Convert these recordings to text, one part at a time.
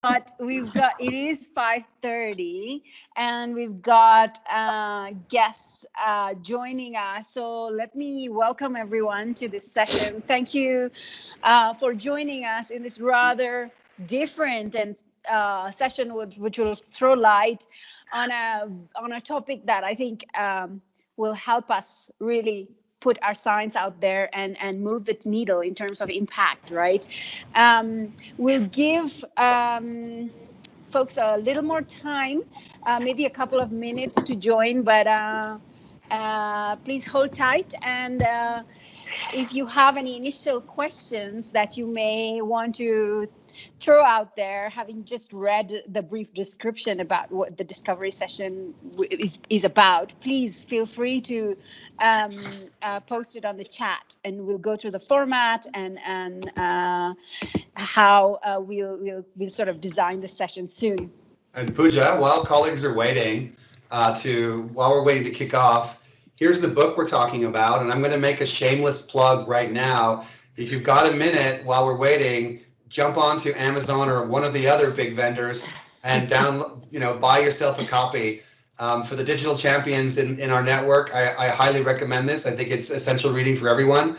it is 5:30 and we've got guests joining us. So let me welcome everyone to this session. Thank you for joining us in this rather different and session which will throw light on a topic that I think will help us really put our science out there and move the needle in terms of impact, right? We'll give folks a little more time, maybe a couple of minutes to join, but please hold tight. And if you have any initial questions that you may want to throw out there, having just read the brief description about what the discovery session is about, please feel free to post it on the chat, and we'll go through the format and how we'll sort of design the session soon. And Pooja, while colleagues are waiting while we're waiting to kick off, here's the book we're talking about, and I'm going to make a shameless plug right now. If you've got a minute while we're waiting, jump onto Amazon or one of the other big vendors and buy yourself a copy. For the digital champions in our network, I highly recommend this. I think it's essential reading for everyone.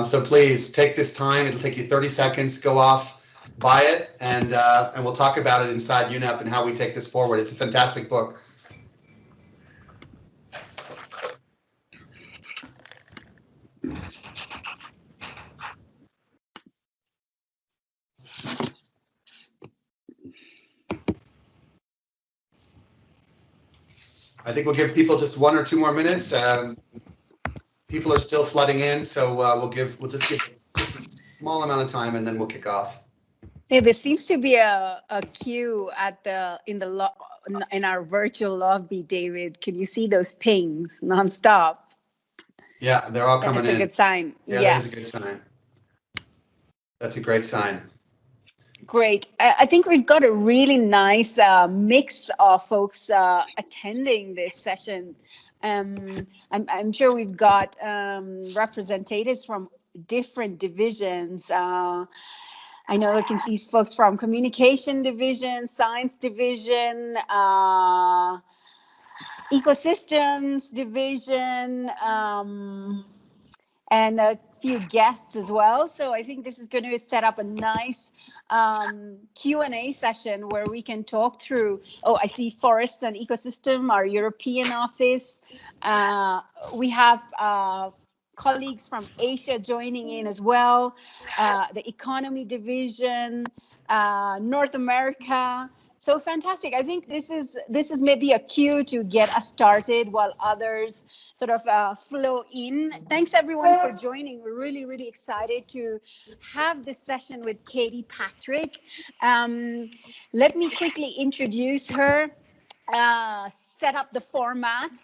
So please take this time. It'll take you 30 seconds. Go off, buy it, and we'll talk about it inside UNEP and how we take this forward. It's a fantastic book. I think we'll give people just 1 or 2 more minutes. People are still flooding in, so we'll just give a small amount of time, and then we'll kick off. Hey, there seems to be a queue in our virtual lobby, David. Can you see those pings nonstop? Yeah, they're all coming in. That's a good sign. Yeah, yes. That's a good sign. That's a great sign. Great. I think we've got a really nice mix of folks attending this session. I'm sure we've got representatives from different divisions. I know I can see folks from communication division, science division, ecosystems division, and a few guests as well. So I think this is going to set up a nice Q&A session where we can talk through, I see Forests and Ecosystem, our European office. We have colleagues from Asia joining in as well, the economy division, North America. So fantastic. I think this is maybe a cue to get us started while others sort of flow in. Thanks everyone for joining. We're really, really excited to have this session with Katie Patrick. Let me quickly introduce her, set up the format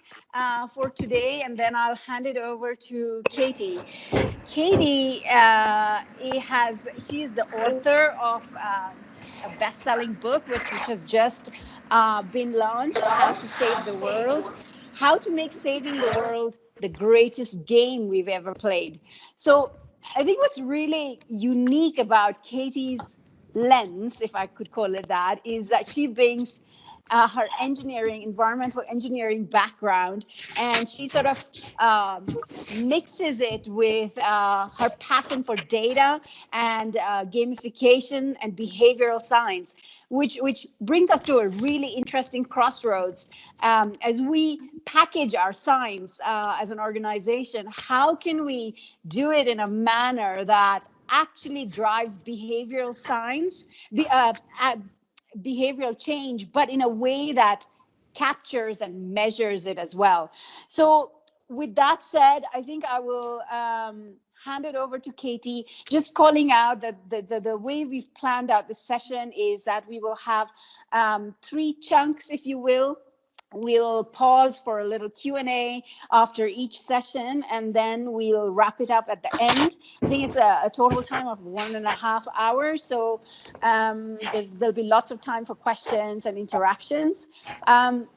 for today, and then I'll hand it over to Katie. Katie she is the author of a best-selling book which has just been launched, How to Save the World, How to Make Saving the World the Greatest Game We've Ever Played. So I think what's really unique about Katie's lens, if I could call it that, is that she brings her environmental engineering background, and she sort of mixes it with her passion for data and gamification and behavioral science, which brings us to a really interesting crossroads. As we package our science as an organization, how can we do it in a manner that actually drives behavioral science, behavioral change, but in a way that captures and measures it as well. So with that said, I think I will hand it over to Katie, just calling out that the way we've planned out the session is that we will have 3 chunks, if you will. We'll pause for a little Q&A after each session, and then we'll wrap it up at the end. I think it's a total time of 1.5 hours, so there'll be lots of time for questions and interactions.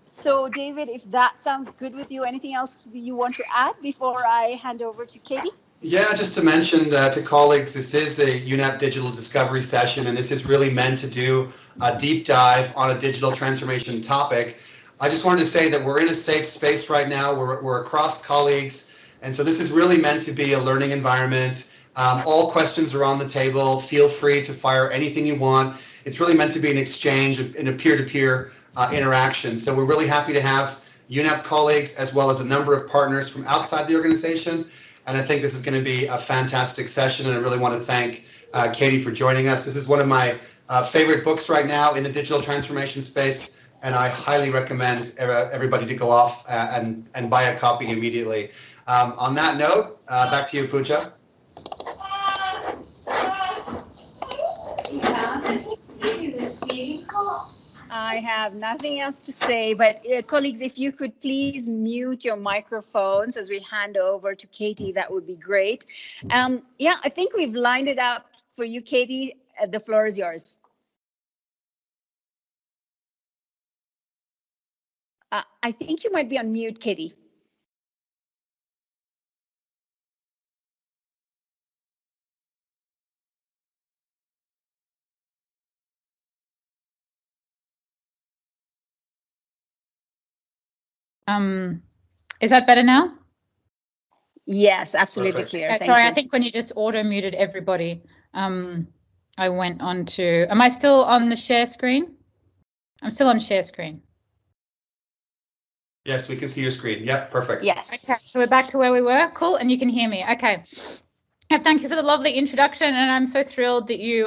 So David, if that sounds good with you, anything else you want to add before I hand over to Katie? Yeah, just to mention to colleagues, this is a UNEP digital discovery session, and this is really meant to do a deep dive on a digital transformation topic. I just wanted to say that we're in a safe space right now. We're across colleagues, and so this is really meant to be a learning environment. All questions are on the table. Feel free to fire anything you want. It's really meant to be an exchange in a peer-to-peer interaction. So we're really happy to have UNEP colleagues as well as a number of partners from outside the organization. And I think this is going to be a fantastic session. And I really want to thank Katie for joining us. This is one of my favorite books right now in the digital transformation space. And I highly recommend everybody to go off and buy a copy immediately. On that note, back to you, Pooja. I have nothing else to say, but colleagues, if you could please mute your microphones as we hand over to Katie, that would be great. Yeah, I think we've lined it up for you, Katie. The floor is yours. I think you might be on mute, Katie. Is that better now? Yes, absolutely. Perfect. Clear. Okay, sorry, I think when you just auto muted everybody, I went on to, am I still on the share screen? I'm still on share screen. Yes, we can see your screen. Yep, perfect. Yes. Okay, so we're back to where we were. Cool, and you can hear me. Okay. Thank you for the lovely introduction, and I'm so thrilled that you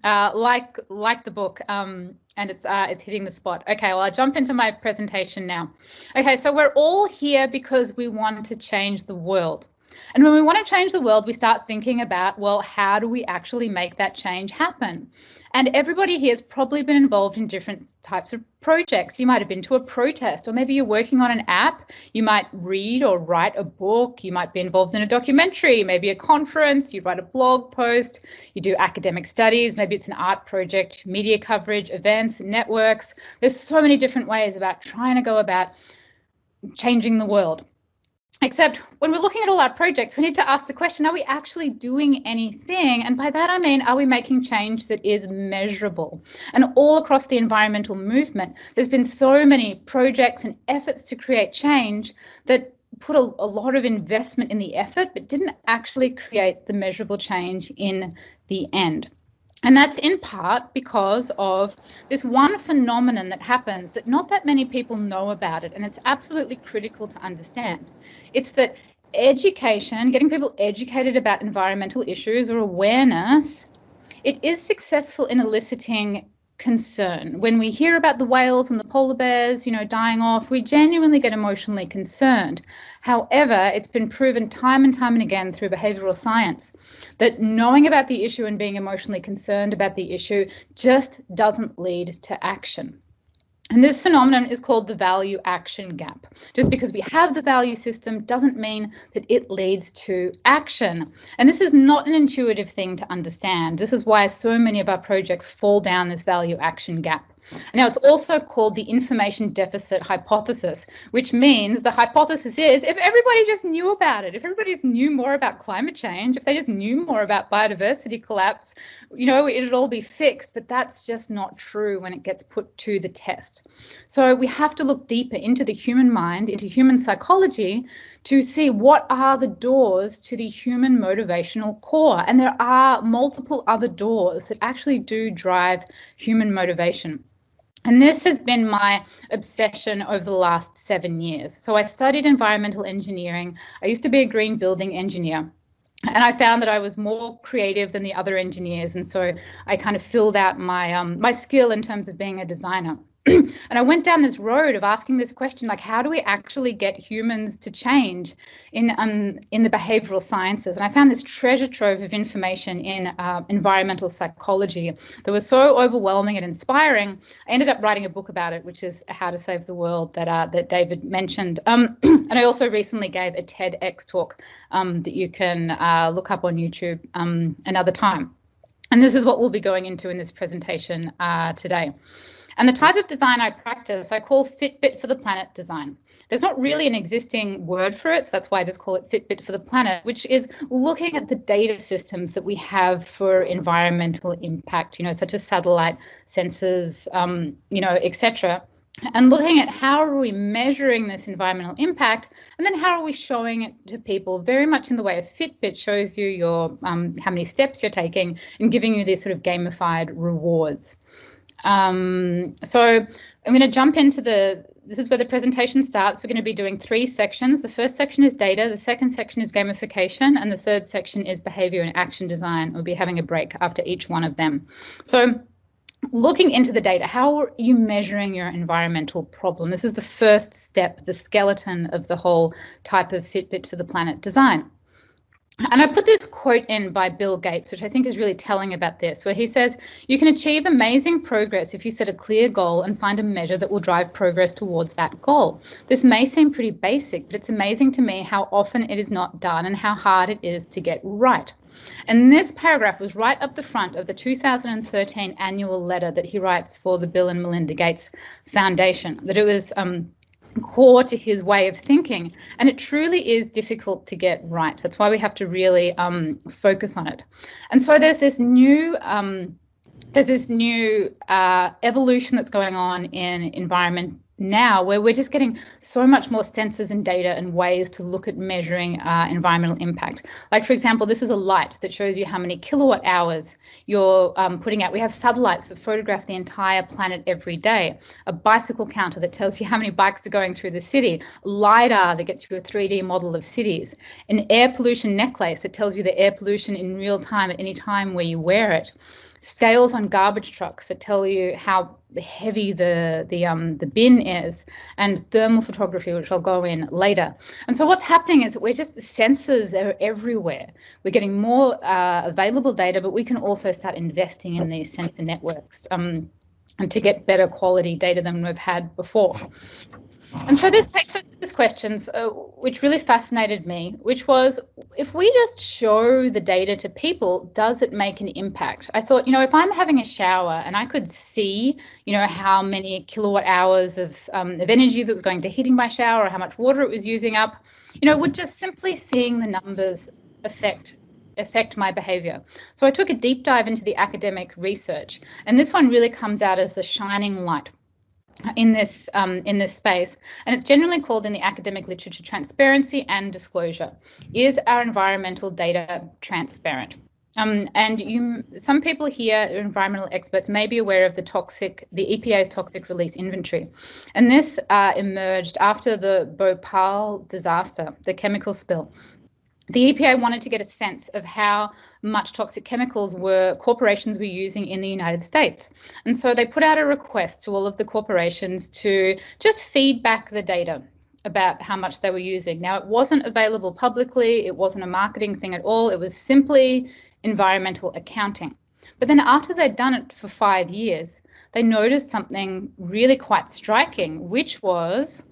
like the book, and it's hitting the spot. Okay, well, I'll jump into my presentation now. Okay, so we're all here because we want to change the world. And when we want to change the world, we start thinking about, well, how do we actually make that change happen? And everybody here has probably been involved in different types of projects. You might have been to a protest, or maybe you're working on an app. You might read or write a book. You might be involved in a documentary, maybe a conference. You write a blog post. You do academic studies. Maybe it's an art project, media coverage, events, networks. There's so many different ways about trying to go about changing the world. Except when we're looking at all our projects, we need to ask the question, are we actually doing anything? And by that, I mean, are we making change that is measurable? And all across the environmental movement, there's been so many projects and efforts to create change that put a lot of investment in the effort, but didn't actually create the measurable change in the end. And that's in part because of this one phenomenon that happens that not that many people know about it, and it's absolutely critical to understand. It's that education, getting people educated about environmental issues or awareness, it is successful in eliciting concern. When we hear about the whales and the polar bears, dying off, we genuinely get emotionally concerned. However, it's been proven time and time and again through behavioral science that knowing about the issue and being emotionally concerned about the issue just doesn't lead to action. And this phenomenon is called the value action gap. Just because we have the value system doesn't mean that it leads to action. And this is not an intuitive thing to understand. This is why so many of our projects fall down this value action gap. Now, it's also called the information deficit hypothesis, which means the hypothesis is if everybody just knew about it, if everybody just knew more about climate change, if they just knew more about biodiversity collapse, it'd all be fixed. But that's just not true when it gets put to the test. So we have to look deeper into the human mind, into human psychology, to see what are the doors to the human motivational core. And there are multiple other doors that actually do drive human motivation. And this has been my obsession over the last 7 years. So I studied environmental engineering. I used to be a green building engineer. And I found that I was more creative than the other engineers. And so I kind of filled out my my skill in terms of being a designer. And I went down this road of asking this question, like, how do we actually get humans to change in the behavioral sciences? And I found this treasure trove of information in environmental psychology that was so overwhelming and inspiring. I ended up writing a book about it, which is How to Save the World, that David mentioned. And I also recently gave a TEDx talk that you can look up on YouTube another time. And this is what we'll be going into in this presentation today. And the type of design I practice, I call Fitbit for the Planet design. There's not really an existing word for it, so that's why I just call it Fitbit for the Planet, which is looking at the data systems that we have for environmental impact, such as satellite sensors, etc. And looking at how are we measuring this environmental impact, and then how are we showing it to people, very much in the way of Fitbit shows you your how many steps you're taking and giving you these sort of gamified rewards. So I'm going to jump into this is where the presentation starts. We're going to be doing 3 sections. The first section is data, the second section is gamification, and the third section is behavior and action design. We'll be having a break after each one of them. So looking into the data, how are you measuring your environmental problem? This is the first step, the skeleton of the whole type of Fitbit for the Planet design. And I put this quote in by Bill Gates, which I think is really telling about this, where he says, you can achieve amazing progress if you set a clear goal and find a measure that will drive progress towards that goal. This may seem pretty basic, but it's amazing to me how often it is not done and how hard it is to get right. And this paragraph was right up the front of the 2013 annual letter that he writes for the Bill and Melinda Gates Foundation, that it was core to his way of thinking, and it truly is difficult to get right. That's why we have to really focus on it. And so there's this new evolution that's going on in environment now, where we're just getting so much more sensors and data and ways to look at measuring environmental impact. Like, for example, this is a light that shows you how many kilowatt hours you're putting out. We have satellites that photograph the entire planet every day, a bicycle counter that tells you how many bikes are going through the city, LiDAR that gets you a 3D model of cities, an air pollution necklace that tells you the air pollution in real time at any time where you wear it, scales on garbage trucks that tell you how heavy the bin is, and thermal photography, which I'll go in later. And so what's happening is that sensors are everywhere. We're getting more available data, but we can also start investing in these sensor networks and to get better quality data than we've had before. And so this takes us to this question, which really fascinated me, which was, if we just show the data to people, does it make an impact? I thought, if I'm having a shower and I could see, how many kilowatt hours of energy that was going to heating my shower, or how much water it was using up, would just simply seeing the numbers affect my behavior. So I took a deep dive into the academic research, and this one really comes out as the shining light in this space, and it's generally called in the academic literature transparency and disclosure. Is our environmental data transparent? Some people here, environmental experts, may be aware of the EPA's toxic release inventory, and this emerged after the Bhopal disaster, the chemical spill. The EPA wanted to get a sense of how much toxic chemicals corporations were using in the United States. And so they put out a request to all of the corporations to just feed back the data about how much they were using. Now, it wasn't available publicly. It wasn't a marketing thing at all. It was simply environmental accounting. But then after they'd done it for 5 years, they noticed something really quite striking, which was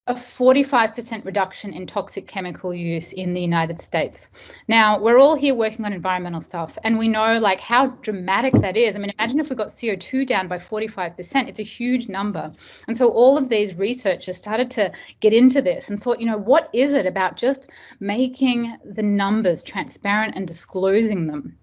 a 45% reduction in toxic chemical use in the United States. Now, we're all here working on environmental stuff, and we know how dramatic that is. I mean, imagine if we got CO2 down by 45%, it's a huge number. And so all of these researchers started to get into this and thought, what is it about just making the numbers transparent and disclosing them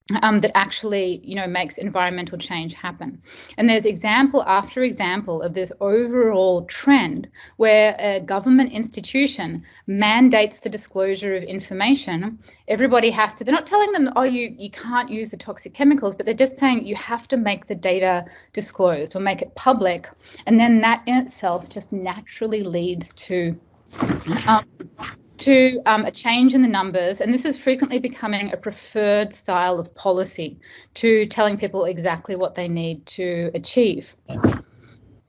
that actually, makes environmental change happen? And there's example after example of this overall trend where a government institution mandates the disclosure of information. Everybody has to, they're not telling them, oh, you can't use the toxic chemicals, but they're just saying you have to make the data disclosed or make it public. And then that in itself just naturally leads to a change in the numbers, and this is frequently becoming a preferred style of policy to telling people exactly what they need to achieve.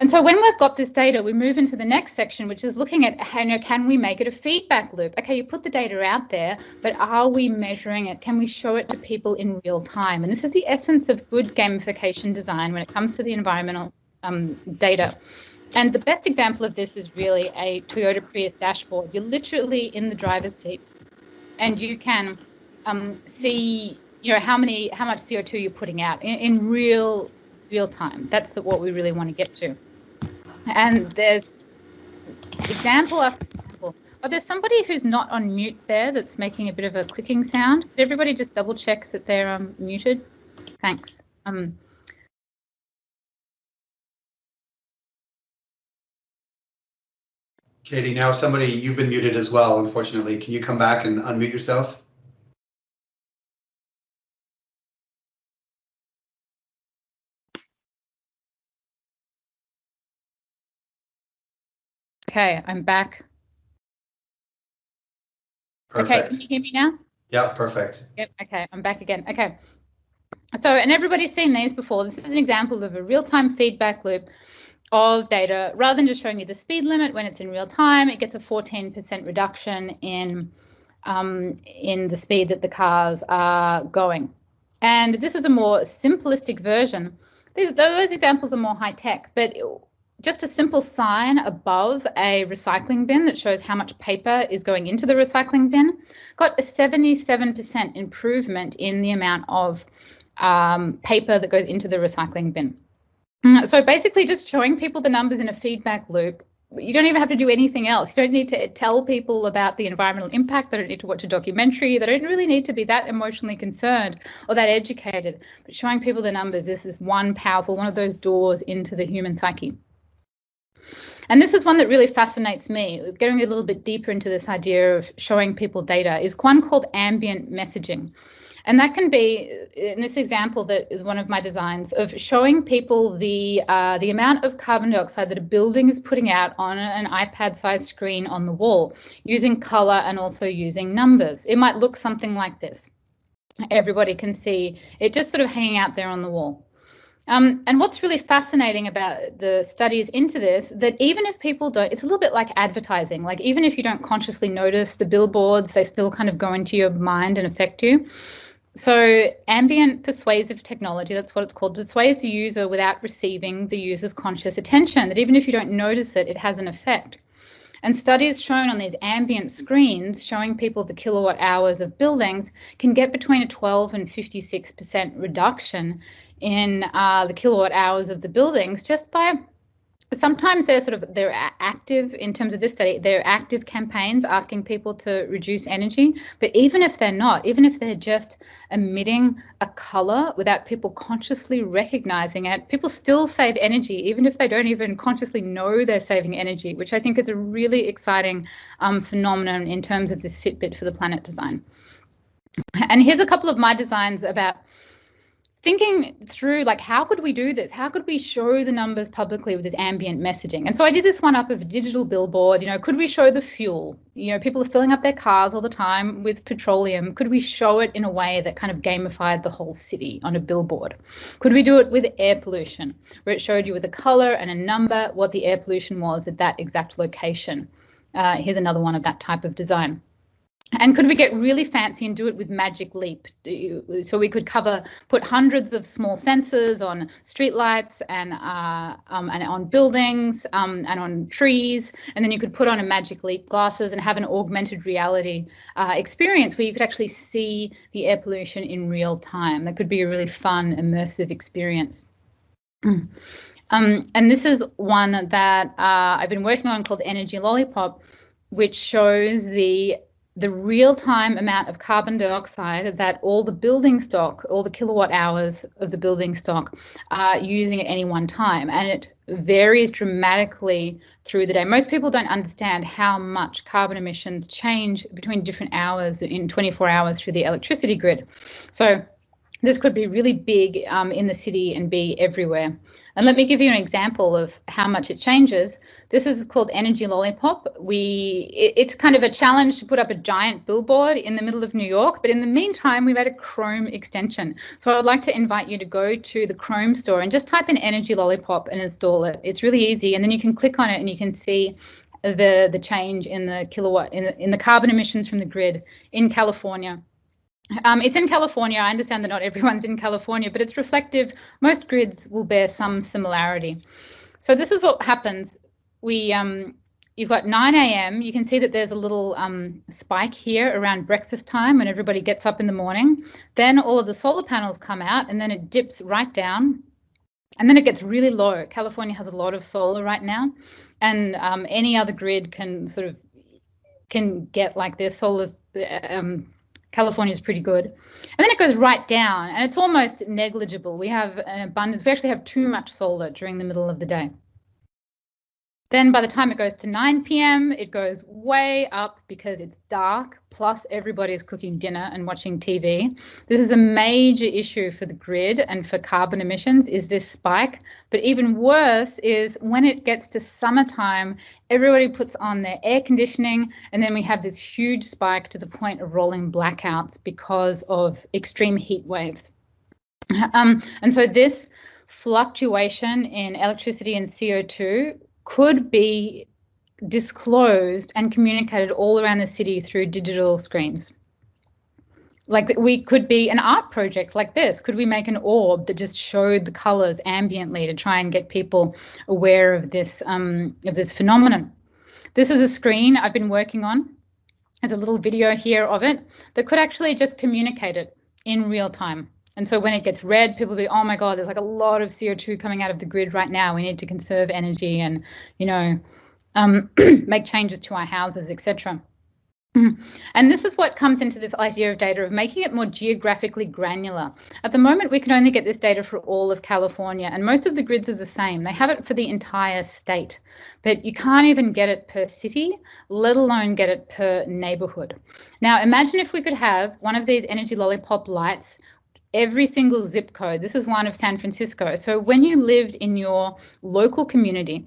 And so when we've got this data, we move into the next section, which is looking at how, can we make it a feedback loop? Okay, you put the data out there, but are we measuring it? Can we show it to people in real time? And this is the essence of good gamification design when it comes to the environmental data. And the best example of this is really a Toyota Prius dashboard. You're literally in the driver's seat, and you can see, how much CO2 you're putting out in real real time. That's what we really want to get to. And there's example after example. Oh, there's somebody who's not on mute there that's making a bit of a clicking sound. Could everybody just double check that they're muted? Thanks. Katie, now you've been muted as well, unfortunately. Can you come back and unmute yourself? Okay, I'm back. Perfect. Okay, can you hear me now? Yeah, perfect. Yep, okay, I'm back again. Okay. So, and everybody's seen these before. This is an example of a real-time feedback loop of data. Rather than just showing you the speed limit when it's in real time, it gets a 14% reduction in the speed that the cars are going. And this is a more simplistic version. Those examples are more high tech, but just a simple sign above a recycling bin that shows how much paper is going into the recycling bin got a 77% improvement in the amount of paper that goes into the recycling bin. So basically just showing people the numbers in a feedback loop. You don't even have to do anything else. You don't need to tell people about the environmental impact. They don't need to watch a documentary. They don't really need to be that emotionally concerned or that educated. But showing people the numbers is this one of those doors into the human psyche. And this is one that really fascinates me, getting a little bit deeper into this idea of showing people data, is one called ambient messaging. And that can be, in this example that is one of my designs, of showing people the amount of carbon dioxide that a building is putting out on an iPad-sized screen on the wall, using color and also using numbers. It might look something like this. Everybody can see it just sort of hanging out there on the wall. And what's really fascinating about the studies into this, that even if people don't, it's a little bit like advertising, like even if you don't consciously notice the billboards, they still kind of go into your mind and affect you. So ambient persuasive technology, that's what it's called, persuades the user without receiving the user's conscious attention, that even if you don't notice it, it has an effect. And studies shown on these ambient screens showing people the kilowatt hours of buildings can get between a 12 and 56% reduction in the kilowatt hours of the buildings just by, sometimes they're active in terms of this study, they're active campaigns asking people to reduce energy. But even if they're not, even if they're just emitting a color without people consciously recognizing it, people still save energy, even if they don't even consciously know they're saving energy, which I think is a really exciting phenomenon in terms of this Fitbit for the Planet design. And here's a couple of my designs about thinking through, like, how could we do this? How could we show the numbers publicly with this ambient messaging? And so I did this one up of a digital billboard. You know, could we show the fuel? You know, people are filling up their cars all the time with petroleum. Could we show it in a way that kind of gamified the whole city on a billboard? Could we do it with air pollution, where it showed you with a color and a number what the air pollution was at that exact location? Here's another one of that type of design. And could we get really fancy and do it with Magic Leap? So we could put hundreds of small sensors on streetlights and on buildings and on trees, and then you could put on a Magic Leap glasses and have an augmented reality experience where you could actually see the air pollution in real time. That could be a really fun, immersive experience. And this is one that I've been working on called Energy Lollipop, which shows the real-time amount of carbon dioxide that all the building stock, all the kilowatt hours of the building stock are using at any one time. And it varies dramatically through the day. Most people don't understand how much carbon emissions change between different hours in 24 hours through the electricity grid. So this could be really big in the city and be everywhere. And let me give you an example of how much it changes. This is called Energy Lollipop. It's kind of a challenge to put up a giant billboard in the middle of New York, but in the meantime, we've had a Chrome extension. So I would like to invite you to go to the Chrome store and just type in Energy Lollipop and install it. It's really easy, and then you can click on it and you can see the change in the kilowatt, in the carbon emissions from the grid in California. It's in California. I understand that not everyone's in California, but it's reflective. Most grids will bear some similarity. So this is what happens. You've got 9 a.m. You can see that there's a little spike here around breakfast time when everybody gets up in the morning. Then all of the solar panels come out and then it dips right down. And then it gets really low. California has a lot of solar right now, and any other grid can get like this. Solar's California is pretty good. And then it goes right down, and it's almost negligible. We have an abundance. We actually have too much solar during the middle of the day. Then by the time it goes to 9 p.m., it goes way up because it's dark, plus everybody's cooking dinner and watching TV. This is a major issue for the grid and for carbon emissions, is this spike. But even worse is when it gets to summertime, everybody puts on their air conditioning, and then we have this huge spike to the point of rolling blackouts because of extreme heat waves. And so this fluctuation in electricity and CO2 could be disclosed and communicated all around the city through digital screens. Like we could be an art project like this. Could we make an orb that just showed the colors ambiently to try and get people aware of this phenomenon? This is a screen I've been working on. There's a little video here of it that could actually just communicate it in real time. And so when it gets red, people will be, oh my God, there's like a lot of CO2 coming out of the grid right now. We need to conserve energy and, you know, make changes to our houses, etc. And this is what comes into this idea of data, of making it more geographically granular. At the moment, we can only get this data for all of California, and most of the grids are the same. They have it for the entire state, but you can't even get it per city, let alone get it per neighborhood. Now, imagine if we could have one of these energy lollipop lights every single zip code. This is one of San Francisco. So when you lived in your local community,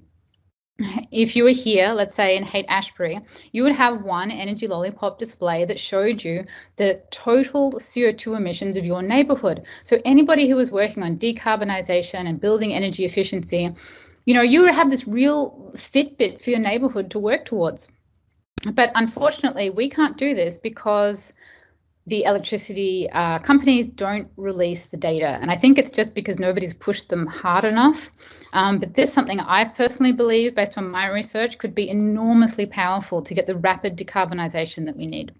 if you were here, let's say in Haight-Ashbury, you would have one energy lollipop display that showed you the total CO2 emissions of your neighborhood. So anybody who was working on decarbonization and building energy efficiency, you know, you would have this real Fitbit for your neighborhood to work towards. But unfortunately, we can't do this because the electricity companies don't release the data. And I think it's just because nobody's pushed them hard enough. But this is something I personally believe, based on my research, could be enormously powerful to get the rapid decarbonisation that we need.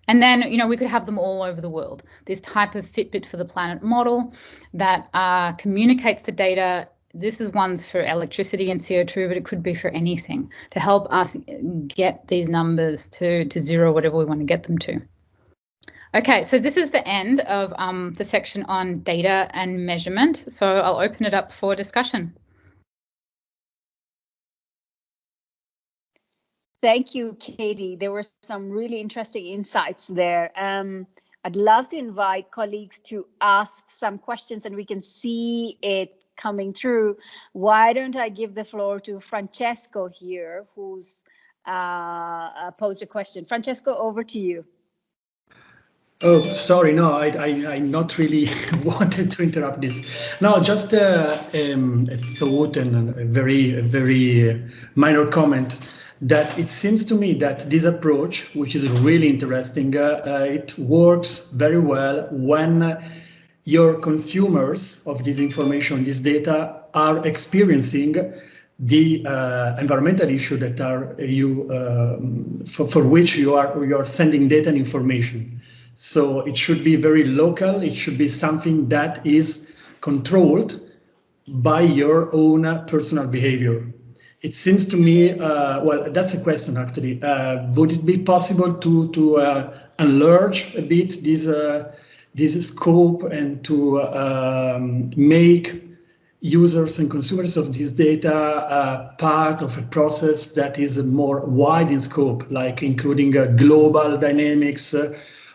And then, you know, we could have them all over the world. This type of Fitbit for the Planet model that communicates the data. This is ones for electricity and CO2, but it could be for anything to help us get these numbers to zero, whatever we want to get them to. Okay, so this is the end of the section on data and measurement. So I'll open it up for discussion. Thank you, Katie. There were some really interesting insights there. I'd love to invite colleagues to ask some questions and we can see it coming through. Why don't I give the floor to Francesco here, who's posed a question. Francesco, over to you. Oh, sorry. No, I not really wanted to interrupt this. No, just a thought and a very minor comment that it seems to me that this approach, which is really interesting, it works very well when your consumers of this information, this data, are experiencing the environmental issue that are for which you are sending data and information. So it should be very local. It should be something that is controlled by your own personal behavior. It seems to me, well, that's a question actually. Would it be possible to enlarge a bit this scope and to make users and consumers of this data part of a process that is more wide in scope, like including global dynamics,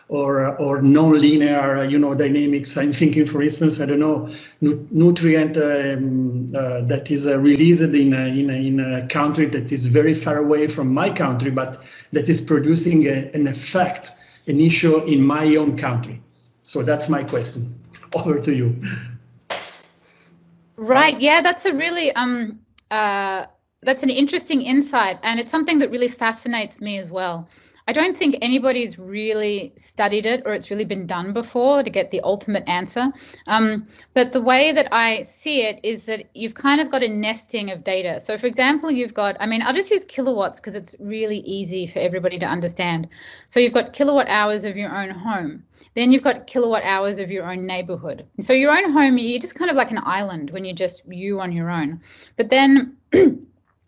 or non-linear, dynamics. I'm thinking, for instance, I don't know, nutrient that is released in a country that is very far away from my country, but that is producing an effect, an issue in my own country. So that's my question. Over to you. Right. Yeah, that's a really that's an interesting insight, and it's something that really fascinates me as well. I don't think anybody's really studied it or it's really been done before to get the ultimate answer. But the way that I see it is that you've kind of got a nesting of data. So for example, you've got, I mean, I'll just use kilowatts because it's really easy for everybody to understand. So you've got kilowatt hours of your own home. Then you've got kilowatt hours of your own neighborhood. And so your own home, you're just kind of like an island when you're just you on your own. But then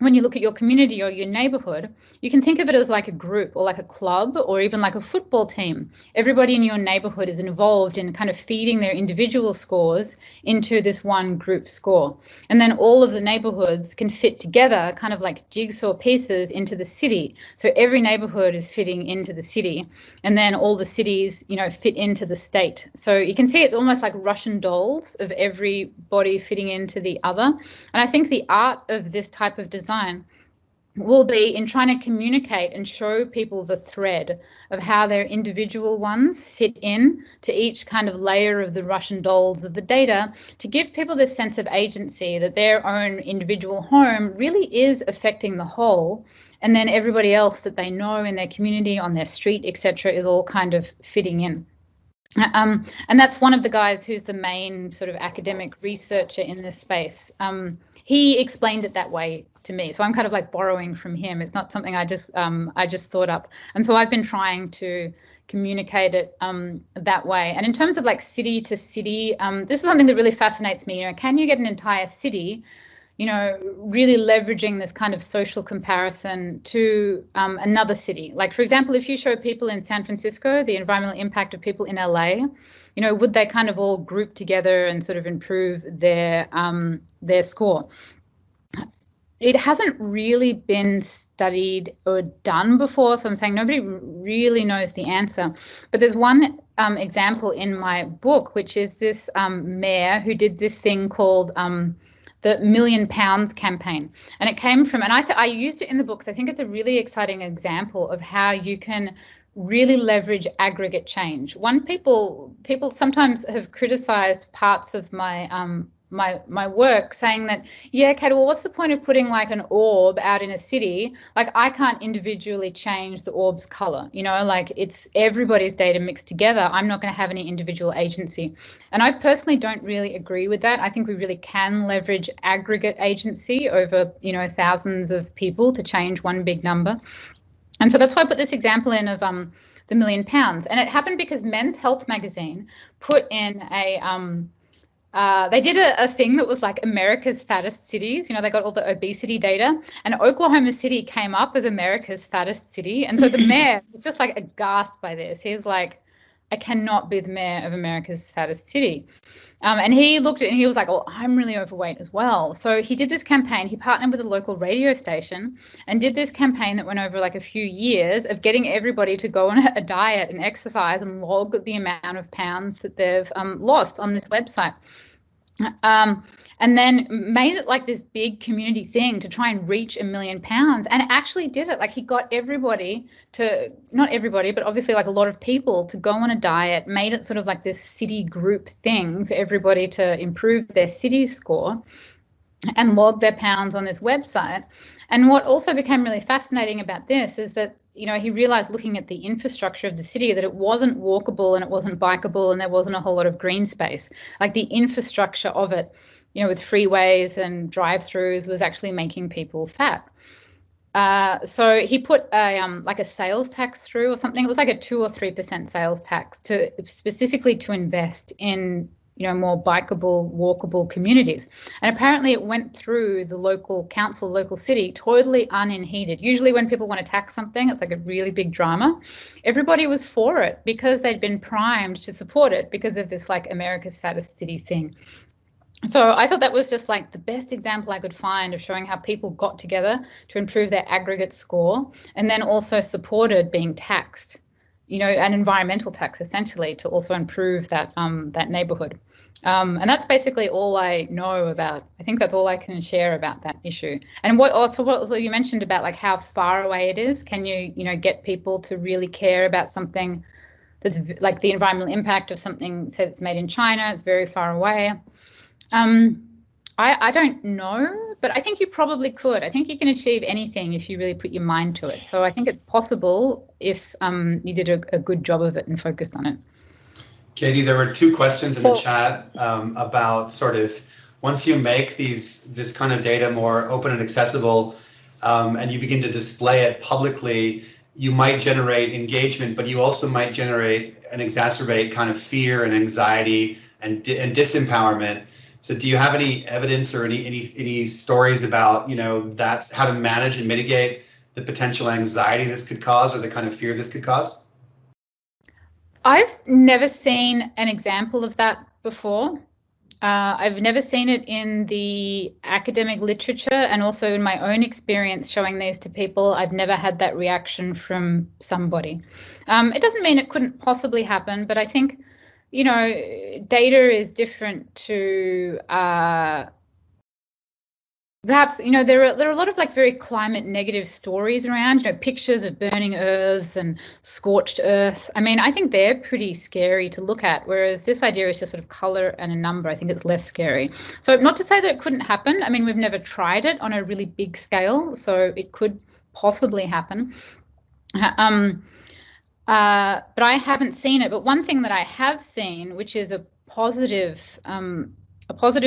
when you look at your community or your neighborhood, you can think of it as like a group or like a club or even like a football team. Everybody in your neighborhood is involved in kind of feeding their individual scores into this one group score. And then all of the neighborhoods can fit together kind of like jigsaw pieces into the city. So every neighborhood is fitting into the city, and then all the cities, you know, fit into the state. So you can see it's almost like Russian dolls of everybody fitting into the other. And I think the art of this type of design will be in trying to communicate and show people the thread of how their individual ones fit in to each kind of layer of the Russian dolls of the data, to give people this sense of agency that their own individual home really is affecting the whole, and then everybody else that they know in their community, on their street, etc., is all kind of fitting in. And that's one of the guys who's the main sort of academic researcher in this space. He explained it that way to me, so I'm kind of like borrowing from him. It's not something I just thought up, and so I've been trying to communicate it that way. And in terms of like city to city, this is something that really fascinates me. You know, can you get an entire city, you know, really leveraging this kind of social comparison to another city? Like, for example, if you show people in San Francisco the environmental impact of people in LA, you know, would they kind of all group together and sort of improve their score? It hasn't really been studied or done before, so I'm saying nobody really knows the answer. But there's one example in my book, which is this mayor who did this thing called the £1 Million campaign. And it came from, and I used it in the book because I think it's a really exciting example of how you can really leverage aggregate change. People sometimes have criticized parts of my my work, saying that, yeah, Kate, well, what's the point of putting like an orb out in a city? Like, I can't individually change the orb's color, you know, like it's everybody's data mixed together. I'm not going to have any individual agency. And I personally don't really agree with that. I think we really can leverage aggregate agency over, you know, thousands of people to change one big number. And so that's why I put this example in of the £1 Million. And it happened because Men's Health magazine put in a they did a thing that was like America's fattest cities. You know, they got all the obesity data, and Oklahoma City came up as America's fattest city. And so the mayor was just like aghast by this. He was like, I cannot be the mayor of America's fattest city. And he looked at it and he was like, oh, I'm really overweight as well. So he did this campaign. He partnered with a local radio station and did this campaign that went over like a few years of getting everybody to go on a diet and exercise and log the amount of pounds that they've lost on this website. And then made it like this big community thing to try and reach £1 million, and actually did it. Like, he got everybody to, not everybody, but obviously like a lot of people to go on a diet, made it sort of like this city group thing for everybody to improve their city score and log their pounds on this website. And what also became really fascinating about this is that, you know, he realized, looking at the infrastructure of the city, that it wasn't walkable and it wasn't bikeable and there wasn't a whole lot of green space. Like, the infrastructure of it, you know, with freeways and drive-throughs, was actually making people fat. So he put like a sales tax through or something. It was like a 2 or 3% sales tax to specifically to invest in, you know, more bikeable, walkable communities. And apparently it went through the local council, local city, totally unheeded. Usually when people want to tax something, it's like a really big drama. Everybody was for it because they'd been primed to support it because of this like America's fattest city thing. So I thought that was just like the best example I could find of showing how people got together to improve their aggregate score, and then also supported being taxed, you know, an environmental tax essentially, to also improve that that neighborhood. And that's basically all I know about. I think that's all I can share about that issue. And what also you mentioned about like how far away it is. Can you know, get people to really care about something that's like the environmental impact of something, say, that's made in China, it's very far away. I don't know, but I think you probably could. I think you can achieve anything if you really put your mind to it. So I think it's possible if you did a good job of it and focused on it. Katie, there were 2 questions in the chat about sort of once you make this kind of data more open and accessible, and you begin to display it publicly, you might generate engagement, but you also might generate and exacerbate kind of fear and anxiety and disempowerment. So do you have any evidence or any stories about, that's how to manage and mitigate the potential anxiety this could cause or the kind of fear this could cause? I've never seen an example of that before. I've never seen it in the academic literature, and also in my own experience showing these to people, I've never had that reaction from somebody. It doesn't mean it couldn't possibly happen, but I think, data is different to perhaps, there are a lot of very climate negative stories around, pictures of burning earths and scorched earth. I mean, I think they're pretty scary to look at, whereas this idea is just sort of color and a number. I think it's less scary. So not to say that it couldn't happen. I mean, we've never tried it on a really big scale, so it could possibly happen. But I haven't seen it. But one thing that I have seen, which is a positive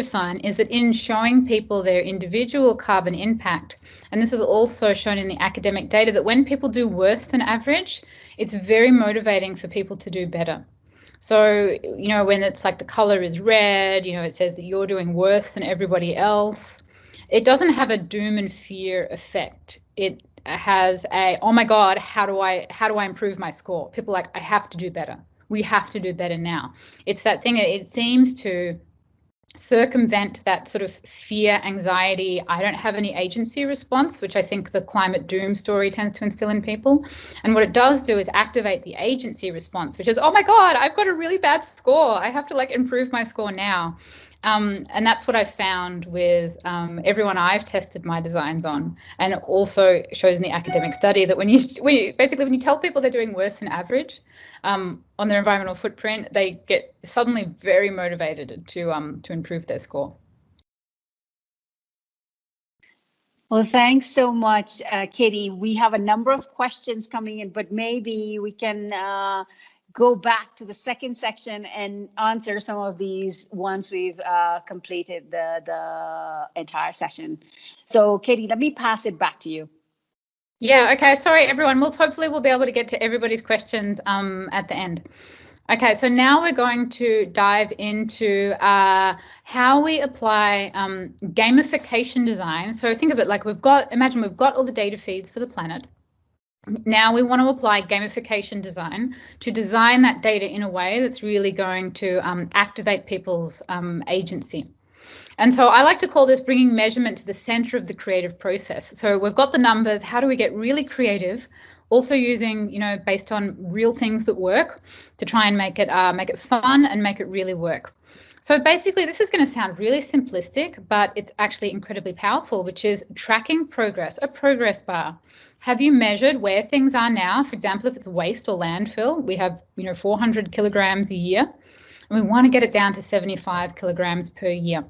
sign, is that in showing people their individual carbon impact, and this is also shown in the academic data, that when people do worse than average, it's very motivating for people to do better. So, when it's like the color is red, it says that you're doing worse than everybody else. It doesn't have a doom and fear effect. It has a, oh my God, how do I improve my score? People are like, I have to do better. We have to do better now. It's that thing, it seems to circumvent that sort of fear, anxiety, I don't have any agency response, which I think the climate doom story tends to instill in people. And what it does do is activate the agency response, which is, oh my God, I've got a really bad score. I have to improve my score now. And that's what I've found with everyone I've tested my designs on. And it also shows in the academic study that when you tell people they're doing worse than average on their environmental footprint, they get suddenly very motivated to improve their score. Well, thanks so much, Katie. We have a number of questions coming in, but maybe we can go back to the second section and answer some of these once we've completed the entire session. So, Katie, let me pass it back to you. Yeah, okay, sorry everyone. Hopefully we'll be able to get to everybody's questions at the end. Okay, so now we're going to dive into how we apply gamification design. So think of it like imagine we've got all the data feeds for the planet. Now we want to apply gamification design to design that data in a way that's really going to activate people's agency. And so I like to call this bringing measurement to the center of the creative process. So we've got the numbers. How do we get really creative? Also using, based on real things that work to try and make it fun and make it really work. So basically, this is going to sound really simplistic, but it's actually incredibly powerful, which is tracking progress, a progress bar. Have you measured where things are now? For example, if it's waste or landfill, we have 400 kilograms a year, and we want to get it down to 75 kilograms per year.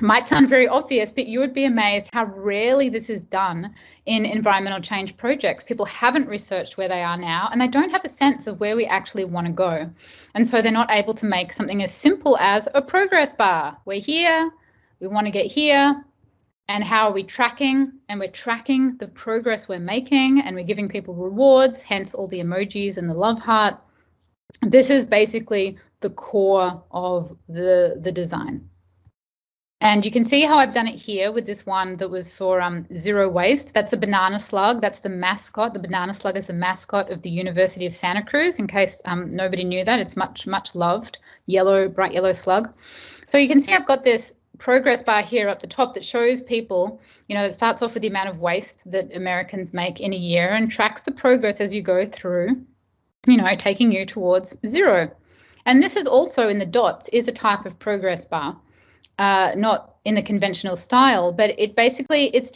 Might sound very obvious, but you would be amazed how rarely this is done in environmental change projects. People haven't researched where they are now, and they don't have a sense of where we actually want to go. And so they're not able to make something as simple as a progress bar. We're here, we want to get here, and how are we tracking? And we're tracking the progress we're making, and we're giving people rewards, hence all the emojis and the love heart. This is basically the core of the design. And you can see how I've done it here with this one that was for zero waste. That's a banana slug. That's the mascot. The banana slug is the mascot of the University of Santa Cruz, in case nobody knew that. It's much, much loved, bright yellow slug. So you can see I've got this progress bar here up the top that shows people, it starts off with the amount of waste that Americans make in a year and tracks the progress as you go through, taking you towards zero. And this is also in the dots is a type of progress bar. Not in the conventional style, but it's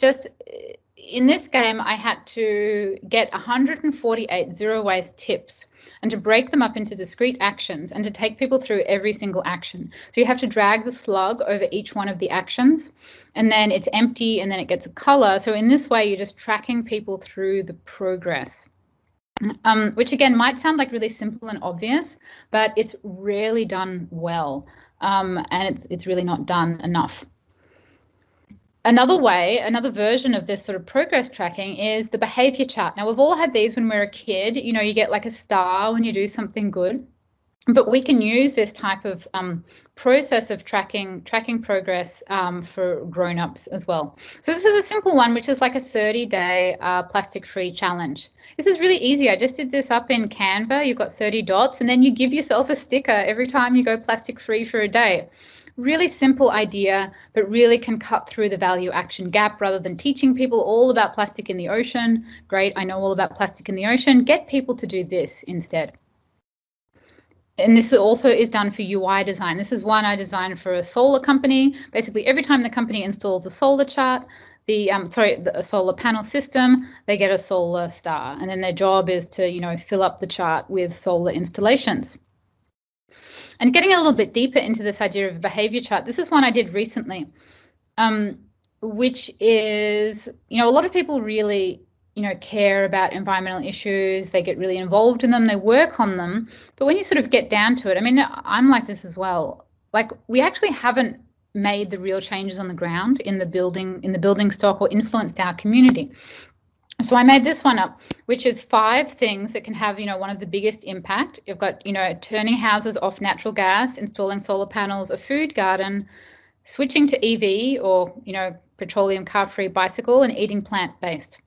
in this game, I had to get 148 zero waste tips and to break them up into discrete actions and to take people through every single action. So you have to drag the slug over each one of the actions, and then it's empty and then it gets a color. So in this way, you're just tracking people through the progress. Which again might sound like really simple and obvious, but it's rarely done well, and it's really not done enough. Another version of this sort of progress tracking is the behavior chart. Now, we've all had these when we're a kid. You know, you get like a star when you do something good, but we can use this type of process of tracking progress for grown-ups as well. So this is a simple one, which is like a 30-day plastic-free challenge. This is really easy. I just did this up in Canva. You've got 30 dots, and then you give yourself a sticker every time you go plastic-free for a day. Really simple idea, but really can cut through the value action gap rather than teaching people all about plastic in the ocean. Great, I know all about plastic in the ocean. Get people to do this instead. And this also is done for UI design. This is one I designed for a solar company. Basically, every time the company installs a solar chart, a solar panel system, they get a solar star. And then their job is to, you know, fill up the chart with solar installations. And getting a little bit deeper into this idea of a behavior chart, this is one I did recently, which is, you know, a lot of people really, you know, care about environmental issues. They get really involved in them. They work on them. But when you sort of get down to it, I mean, I'm like this as well. Like, we actually haven't made the real changes on the ground in the building stock or influenced our community. So I made this one up, which is 5 things that can have, you know, one of the biggest impact. You've got, you know, turning houses off natural gas, installing solar panels, a food garden, switching to EV or, you know, petroleum car-free bicycle, and eating plant-based.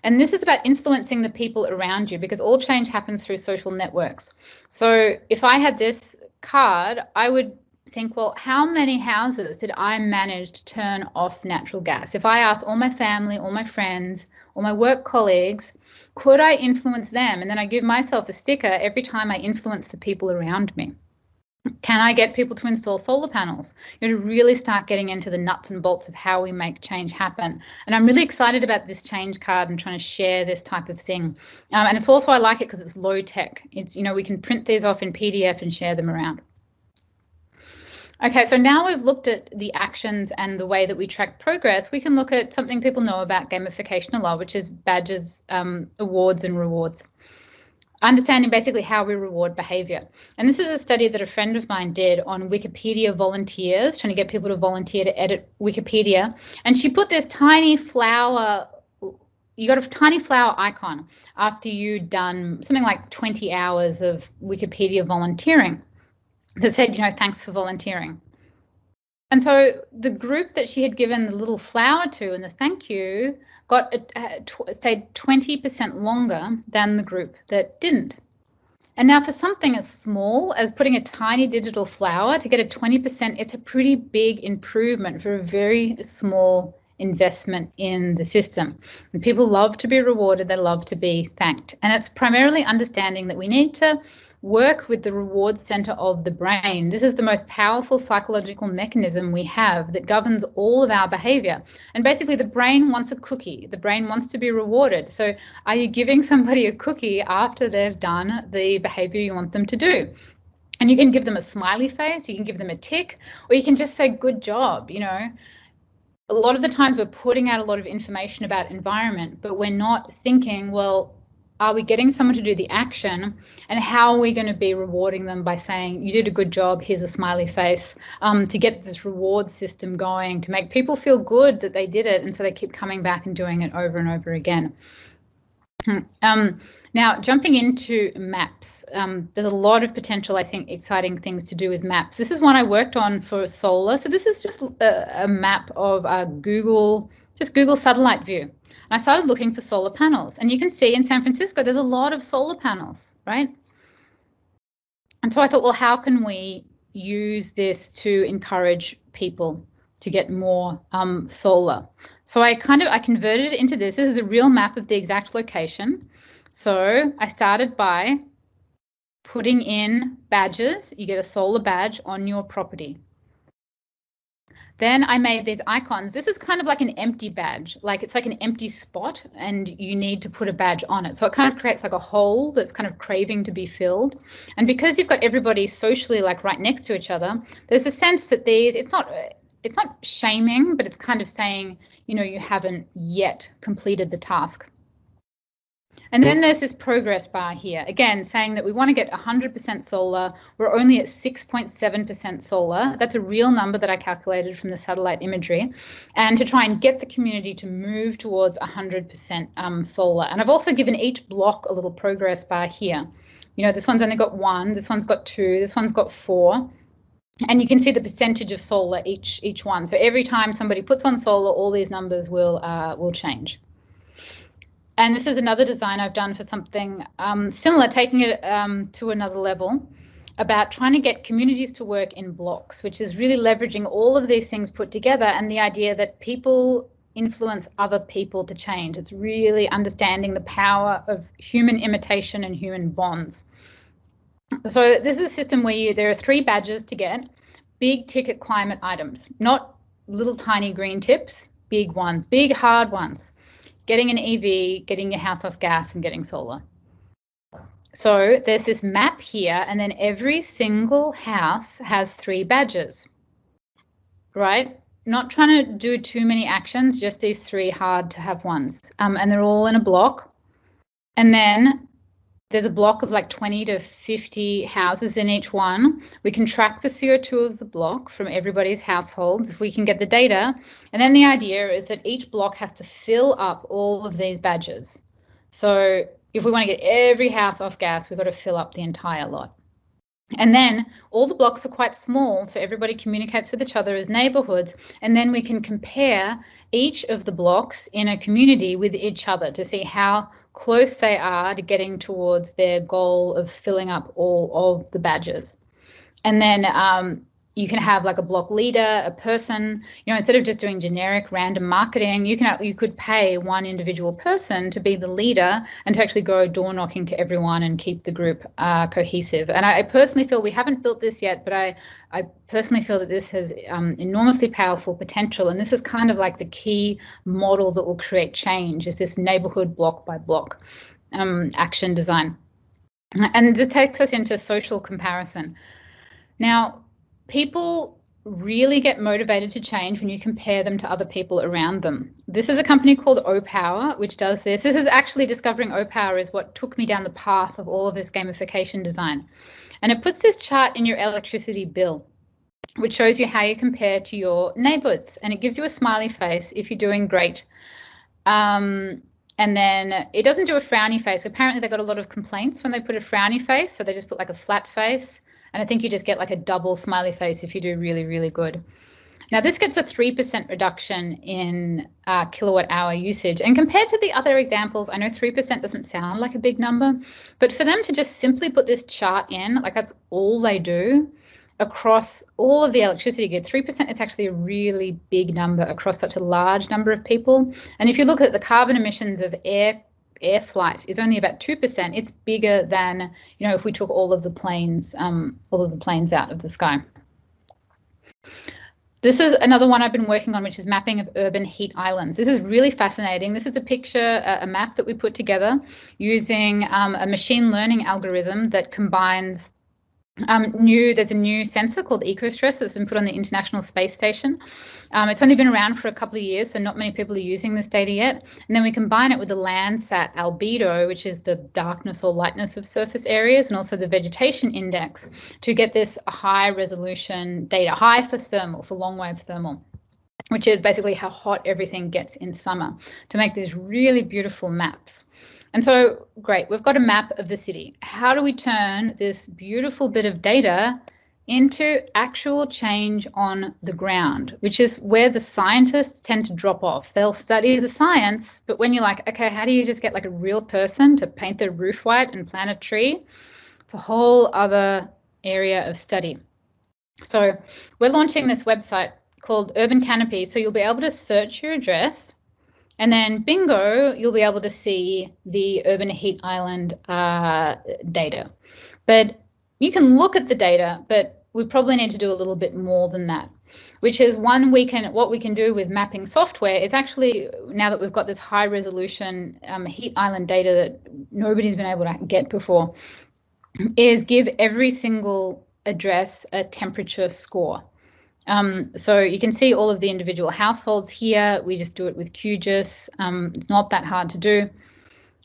And this is about influencing the people around you, because all change happens through social networks. So if I had this card, I would think, well, how many houses did I manage to turn off natural gas? If I asked all my family, all my friends, all my work colleagues, could I influence them? And then I give myself a sticker every time I influence the people around me. Can I get people to install solar panels? You know, to really start getting into the nuts and bolts of how we make change happen. And I'm really excited about this change card and trying to share this type of thing. And it's also, I like it because it's low tech. It's, you know, we can print these off in PDF and share them around. Okay, so now we've looked at the actions and the way that we track progress, we can look at something people know about gamification a lot, which is badges, awards and rewards. Understanding basically how we reward behavior. And this is a study that a friend of mine did on Wikipedia volunteers, trying to get people to volunteer to edit Wikipedia. And she put this tiny flower, you got a tiny flower icon after you'd done something like 20 hours of Wikipedia volunteering that said, you know, thanks for volunteering. And so the group that she had given the little flower to and the thank you got, say, 20% longer than the group that didn't. And now for something as small as putting a tiny digital flower to get a 20%, it's a pretty big improvement for a very small investment in the system. And people love to be rewarded, they love to be thanked. And it's primarily understanding that we need to work with the reward center of the brain. This is the most powerful psychological mechanism we have that governs all of our behavior. And basically the brain wants a cookie. The brain wants to be rewarded. So are you giving somebody a cookie after they've done the behavior you want them to do? And you can give them a smiley face, you can give them a tick, or you can just say, good job. You know, a lot of the times we're putting out a lot of information about environment, but we're not thinking, well, are we getting someone to do the action, and how are we going to be rewarding them by saying, you did a good job, here's a smiley face, to get this reward system going, to make people feel good that they did it, and so they keep coming back and doing it over and over again. Now, jumping into maps, there's a lot of potential, I think, exciting things to do with maps. This is one I worked on for solar. So this is just a map of Google satellite view. And I started looking for solar panels, and you can see in San Francisco, there's a lot of solar panels, right? And so I thought, well, how can we use this to encourage people to get more solar? So I converted it into this. This is a real map of the exact location. So I started by putting in badges. You get a solar badge on your property. Then I made these icons. This is kind of like an empty badge, like it's like an empty spot and you need to put a badge on it. So it kind of creates like a hole that's kind of craving to be filled. And because you've got everybody socially like right next to each other, there's a sense that it's not shaming, but it's kind of saying, you know, you haven't yet completed the task. And then there's this progress bar here, again, saying that we want to get 100% solar. We're only at 6.7% solar. That's a real number that I calculated from the satellite imagery, and to try and get the community to move towards 100% solar. And I've also given each block a little progress bar here. You know, this one's only got 1, this one's got 2, this one's got 4. And you can see the percentage of solar each one. So every time somebody puts on solar, all these numbers will change. And this is another design I've done for something similar, taking it to another level, about trying to get communities to work in blocks, which is really leveraging all of these things put together and the idea that people influence other people to change. It's really understanding the power of human imitation and human bonds. So this is a system where there are 3 badges to get, big ticket climate items, not little tiny green tips, big ones, big hard ones. Getting an EV, getting your house off gas, and getting solar. So there's this map here, and then every single house has 3 badges, right? Not trying to do too many actions, just these 3 hard to have ones. And they're all in a block. And then there's a block of like 20 to 50 houses in each one. We can track the CO2 of the block from everybody's households if we can get the data. And then the idea is that each block has to fill up all of these badges. So if we want to get every house off gas, we've got to fill up the entire lot. And then all the blocks are quite small, so everybody communicates with each other as neighborhoods, and then we can compare each of the blocks in a community with each other to see how close they are to getting towards their goal of filling up all of the badges. And then you can have like a block leader, a person, you know, instead of just doing generic random marketing, you could pay one individual person to be the leader and to actually go door knocking to everyone and keep the group cohesive. And I personally feel, we haven't built this yet, but I personally feel that this has enormously powerful potential. And this is kind of like the key model that will create change, is this neighborhood block by block action design. And this takes us into social comparison. Now, people really get motivated to change when you compare them to other people around them. This is a company called O-Power, which does this. This is actually, discovering O-Power is what took me down the path of all of this gamification design. And it puts this chart in your electricity bill, which shows you how you compare to your neighbours. And it gives you a smiley face if you're doing great. And then it doesn't do a frowny face. Apparently they got a lot of complaints when they put a frowny face, so they just put like a flat face. And I think you just get like a double smiley face if you do really, really good. Now this gets a 3% reduction in kilowatt hour usage. And compared to the other examples, I know 3% doesn't sound like a big number, but for them to just simply put this chart in, like that's all they do across all of the electricity grid, 3% is actually a really big number across such a large number of people. And if you look at the carbon emissions of air flight is only about 2%. It's bigger than, you know, if we took all of the planes out of the sky. This is another one I've been working on, which is mapping of urban heat islands. This is really fascinating. This is a picture, a map that we put together using a machine learning algorithm that combines there's a new sensor called EcoStress that's been put on the International Space Station. It's only been around for a couple of years, so not many people are using this data yet. And then we combine it with the Landsat albedo, which is the darkness or lightness of surface areas, and also the vegetation index, to get this high resolution data, high for thermal, for long wave thermal, which is basically how hot everything gets in summer, to make these really beautiful maps. And so, great, we've got a map of the city. How do we turn this beautiful bit of data into actual change on the ground, which is where the scientists tend to drop off? They'll study the science, but when you're like, okay, how do you just get like a real person to paint their roof white and plant a tree? It's a whole other area of study. So we're launching this website called Urban Canopy. So you'll be able to search your address, and then bingo, you'll be able to see the urban heat island data. But you can look at the data, but we probably need to do a little bit more than that. which is what we can do with mapping software is actually, now that we've got this high resolution heat island data that nobody's been able to get before, is give every single address a temperature score. So you can see all of the individual households here. We just do it with QGIS. It's not that hard to do.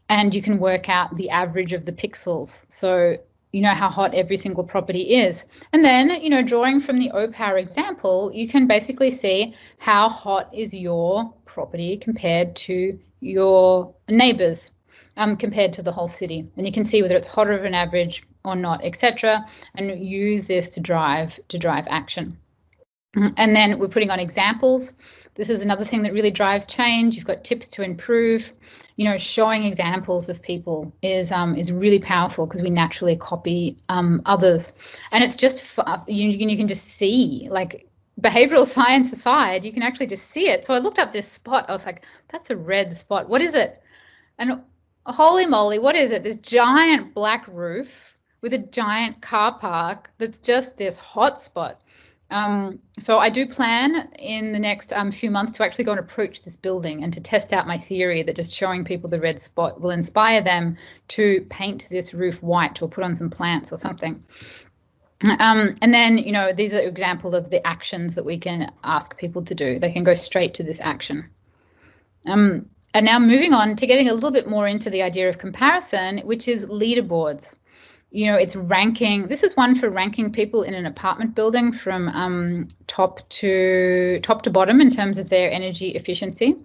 And you can work out the average of the pixels. So you know how hot every single property is. And then, you know, drawing from the OPower example, you can basically see how hot is your property compared to your neighbors, compared to the whole city. And you can see whether it's hotter than average or not, etc., and use this to drive action. And then we're putting on examples. This is another thing that really drives change. You've got tips to improve. You know, showing examples of people is really powerful because we naturally copy others. And it's just you can just see, like, behavioral science aside, you can actually just see it. So I looked up this spot. I was like, that's a red spot. What is it? And holy moly, what is it? This giant black roof with a giant car park that's just this hot spot. So I do plan in the next few months to actually go and approach this building and to test out my theory that just showing people the red spot will inspire them to paint this roof white or put on some plants or something. And then, you know, these are examples of the actions that we can ask people to do. They can go straight to this action. And now moving on to getting a little bit more into the idea of comparison, which is leaderboards. You know, it's ranking. This is one for ranking people in an apartment building from top to bottom in terms of their energy efficiency.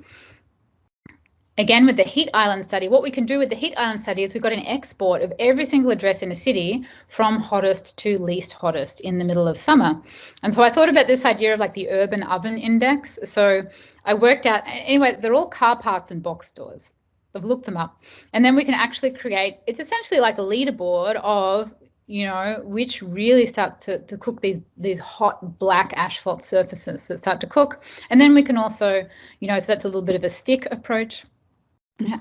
Again, with the heat island study, what we can do with the heat island study is we've got an export of every single address in a city from hottest to least hottest in the middle of summer. And so I thought about this idea of like the urban oven index. So I worked out, anyway, they're all car parks and box stores. I've looked them up, and then we can actually create, it's essentially like a leaderboard of, you know, which really start to cook these hot black asphalt surfaces that start to cook. And then we can also, you know, so that's a little bit of a stick approach.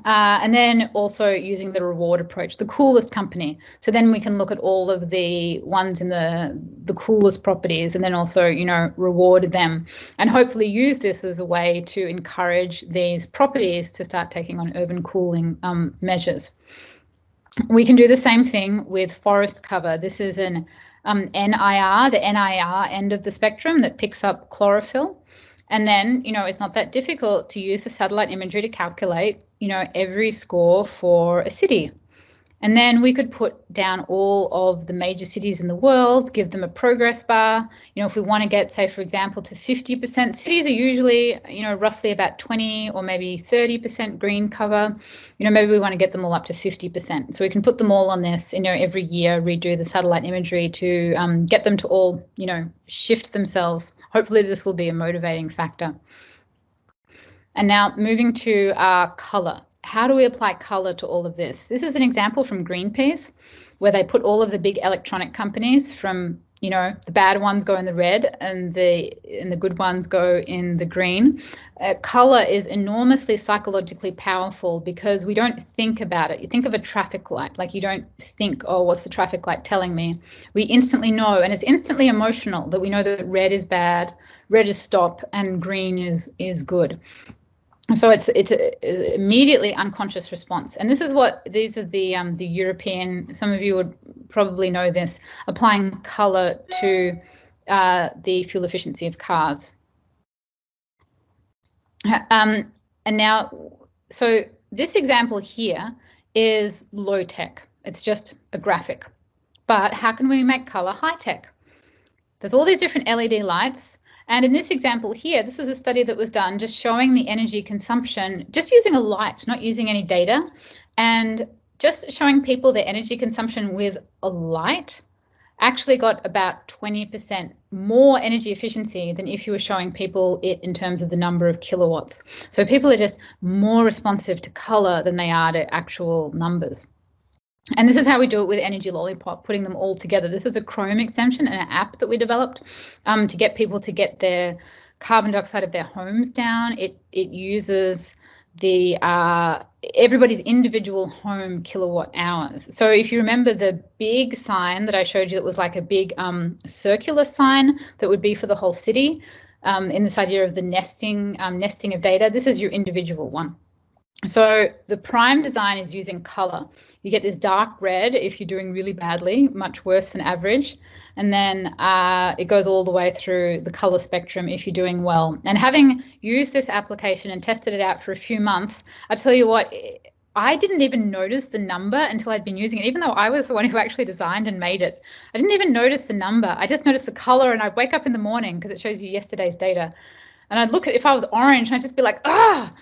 And then also using the reward approach, the coolest company. So then we can look at all of the ones in the coolest properties and then also, you know, reward them and hopefully use this as a way to encourage these properties to start taking on urban cooling measures. We can do the same thing with forest cover. This is an NIR, the NIR end of the spectrum that picks up chlorophyll. And then, you know, it's not that difficult to use the satellite imagery to calculate, you know, every score for a city. And then we could put down all of the major cities in the world, give them a progress bar. You know, if we want to get, say, for example, to 50%, cities are usually, you know, roughly about 20 or maybe 30% green cover. You know, maybe we want to get them all up to 50%. So we can put them all on this, you know, every year, redo the satellite imagery to get them to all, you know, shift themselves. Hopefully this will be a motivating factor. And now moving to colour. How do we apply colour to all of this? This is an example from Greenpeace, where they put all of the big electronic companies from, you know, the bad ones go in the red and the good ones go in the green. Colour is enormously psychologically powerful because we don't think about it. You think of a traffic light, like you don't think, oh, what's the traffic light telling me? We instantly know, and it's instantly emotional that we know that red is bad, red is stop, and green is good. So it's an immediately unconscious response, and this is what these are the European. Some of you would probably know this, applying colour to the fuel efficiency of cars. And now, so this example here is low tech. It's just a graphic, but how can we make colour high tech? There's all these different LED lights. And in this example here, this was a study that was done just showing the energy consumption, just using a light, not using any data, and just showing people their energy consumption with a light actually got about 20% more energy efficiency than if you were showing people it in terms of the number of kilowatts. So people are just more responsive to color than they are to actual numbers. And this is how we do it with Energy Lollipop, putting them all together. This is a Chrome extension and an app that we developed to get people to get their carbon dioxide of their homes down. It uses the everybody's individual home kilowatt hours. So if you remember the big sign that I showed you that was like a big circular sign that would be for the whole city, in this idea of the nesting of data. This is your individual one. So the prime design is using color. You get this dark red if you're doing really badly, much worse than average. And then it goes all the way through the color spectrum if you're doing well. And having used this application and tested it out for a few months, I tell you what, I didn't even notice the number until I'd been using it, even though I was the one who actually designed and made it. I didn't even notice the number. I just noticed the color, and I'd wake up in the morning because it shows you yesterday's data. And I'd look at, if I was orange, and I'd just be like, ah,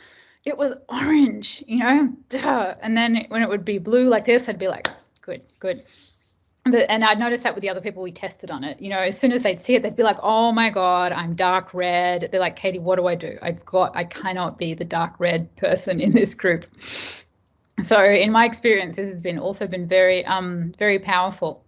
it was orange, you know, duh. And then when it would be blue like this, I'd be like, good, good. And I'd noticed that with the other people we tested on it. You know, as soon as they'd see it, they'd be like, oh my God, I'm dark red. They're like, Katie, what do I do? I cannot be the dark red person in this group. So in my experience, this has also been very, very powerful.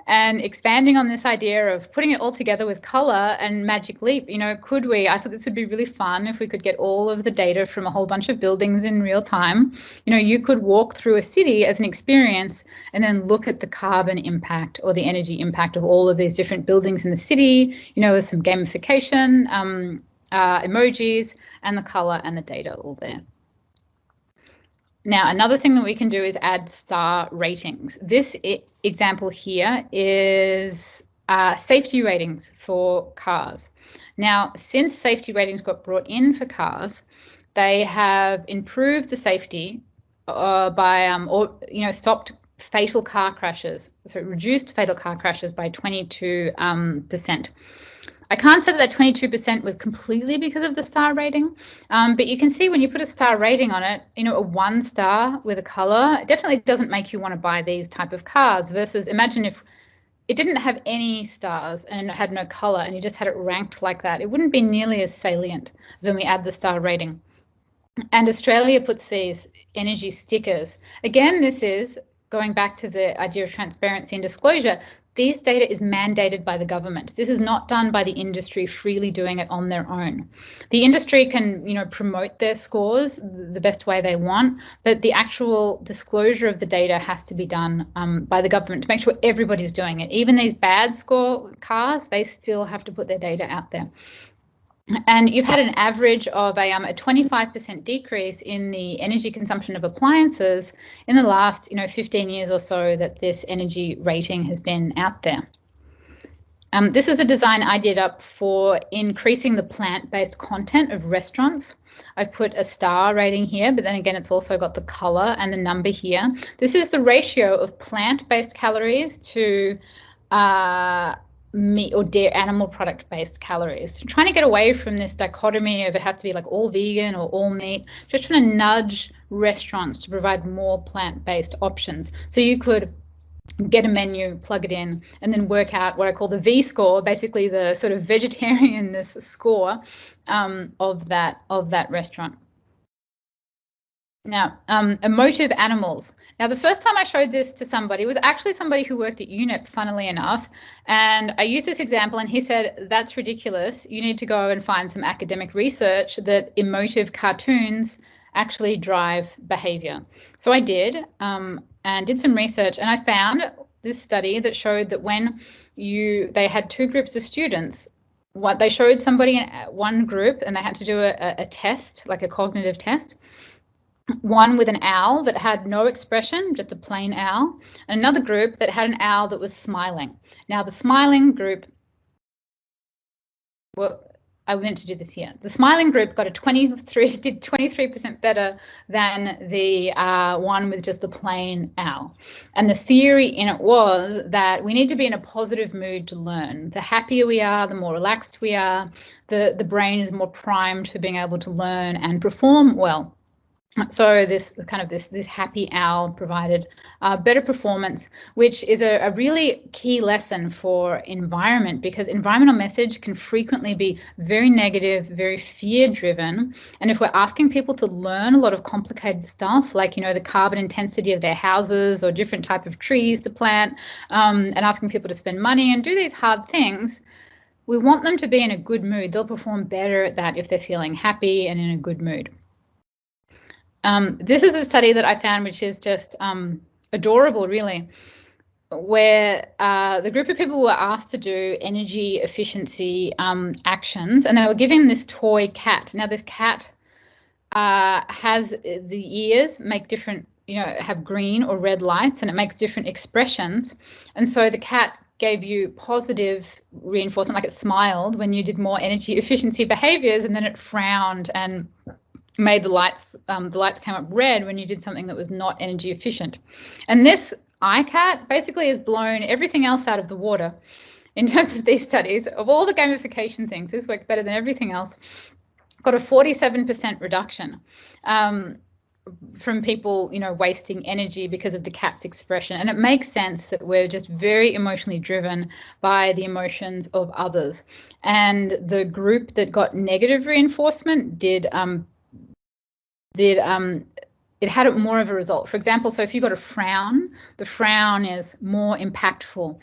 And expanding on this idea of putting it all together with color and Magic Leap, you know, I thought this would be really fun if we could get all of the data from a whole bunch of buildings in real time. You know, you could walk through a city as an experience and then look at the carbon impact or the energy impact of all of these different buildings in the city, you know, with some gamification, emojis, and the color and the data all there. Now, another thing that we can do is add star ratings. This example here is safety ratings for cars. Now, since safety ratings got brought in for cars, they have improved the safety stopped fatal car crashes. So it reduced fatal car crashes by 22%. I can't say that 22% was completely because of the star rating, but you can see when you put a star rating on it, you know, a 1 star with a color, it definitely doesn't make you want to buy these type of cars versus imagine if it didn't have any stars and it had no color and you just had it ranked like that. It wouldn't be nearly as salient as when we add the star rating. And Australia puts these energy stickers. Again, this is going back to the idea of transparency and disclosure. This data is mandated by the government. This is not done by the industry freely doing it on their own. The industry can, you know, promote their scores the best way they want, but the actual disclosure of the data has to be done by the government to make sure everybody's doing it. Even these bad score cars, they still have to put their data out there. And you've had an average of a 25% decrease in the energy consumption of appliances in the last 15 years or so that this energy rating has been out there. This is a design I did up for increasing the plant-based content of restaurants. I've put a star rating here, but then again, it's also got the color and the number here. This is the ratio of plant-based calories to meat or dairy animal product based calories. I'm trying to get away from this dichotomy of it has to be like all vegan or all meat, just trying to nudge restaurants to provide more plant-based options. So you could get a menu, plug it in, and then work out what I call the V score, basically the sort of vegetarianness score of that restaurant. Now, emotive animals. Now, the first time I showed this to somebody was actually somebody who worked at UNEP, funnily enough, and I used this example and he said, that's ridiculous. You need to go and find some academic research that emotive cartoons actually drive behavior. So I did and did some research, and I found this study that showed that when they had two groups of students, what they showed somebody in one group and they had to do a test, like a cognitive test. One with an owl that had no expression, just a plain owl, and another group that had an owl that was smiling. Now, the smiling group, well, I meant to do this here. The smiling group got did 23% better than the one with just the plain owl. And the theory in it was that we need to be in a positive mood to learn. The happier we are, the more relaxed we are, the brain is more primed for being able to learn and perform well. So this happy owl provided better performance, which is a really key lesson for environment, because environmental message can frequently be very negative, very fear-driven. And if we're asking people to learn a lot of complicated stuff, like, the carbon intensity of their houses or different type of trees to plant, and asking people to spend money and do these hard things, we want them to be in a good mood. They'll perform better at that if they're feeling happy and in a good mood. This is a study that I found which is just adorable, really. where the group of people were asked to do energy efficiency actions, and they were given this toy cat. Now, this cat has the ears make different, have green or red lights, and it makes different expressions. And so the cat gave you positive reinforcement, like it smiled when you did more energy efficiency behaviors, and then it frowned and made the lights came up red when you did something that was not energy efficient. And this iCat basically has blown everything else out of the water in terms of these studies. Of all the gamification things, this worked better than everything else. Got a 47% reduction from people, wasting energy because of the cat's expression. And it makes sense that we're just very emotionally driven by the emotions of others. And the group that got negative reinforcement it had more of a result. For example, so if you got a frown, the frown is more impactful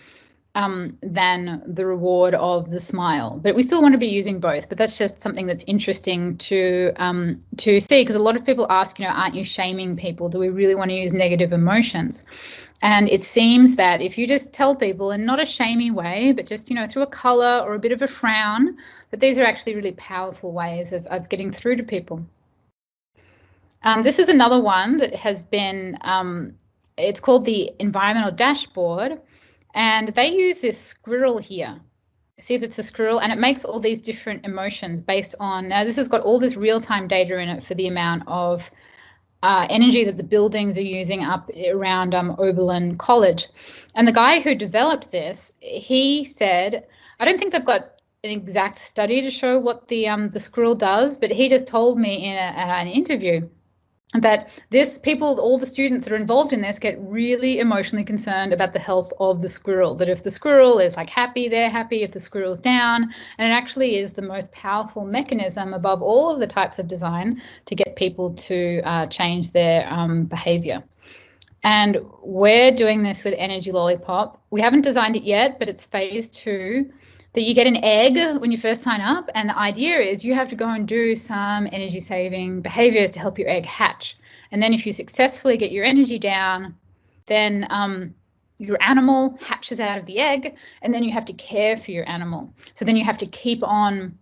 than the reward of the smile. But we still want to be using both. But that's just something that's interesting to see, because a lot of people ask, aren't you shaming people? Do we really want to use negative emotions? And it seems that if you just tell people in not a shamey way, but just, through a color or a bit of a frown, that these are actually really powerful ways of getting through to people. This is another one that has been, it's called the environmental dashboard. And they use this squirrel here. See, that's a squirrel, and it makes all these different emotions based on, now this has got all this real-time data in it for the amount of energy that the buildings are using up around Oberlin College. And the guy who developed this, he said, I don't think they've got an exact study to show what the squirrel does, but he just told me in an interview that all the students that are involved in this get really emotionally concerned about the health of the squirrel, that if the squirrel is happy, they're happy, if the squirrel's down, and it actually is the most powerful mechanism above all of the types of design to get people to change their behavior. And we're doing this with Energy Lollipop. We haven't designed it yet, but it's phase 2. That you get an egg when you first sign up, and the idea is you have to go and do some energy saving behaviors to help your egg hatch. And then if you successfully get your energy down, then your animal hatches out of the egg, and then you have to care for your animal. So then you have to keep on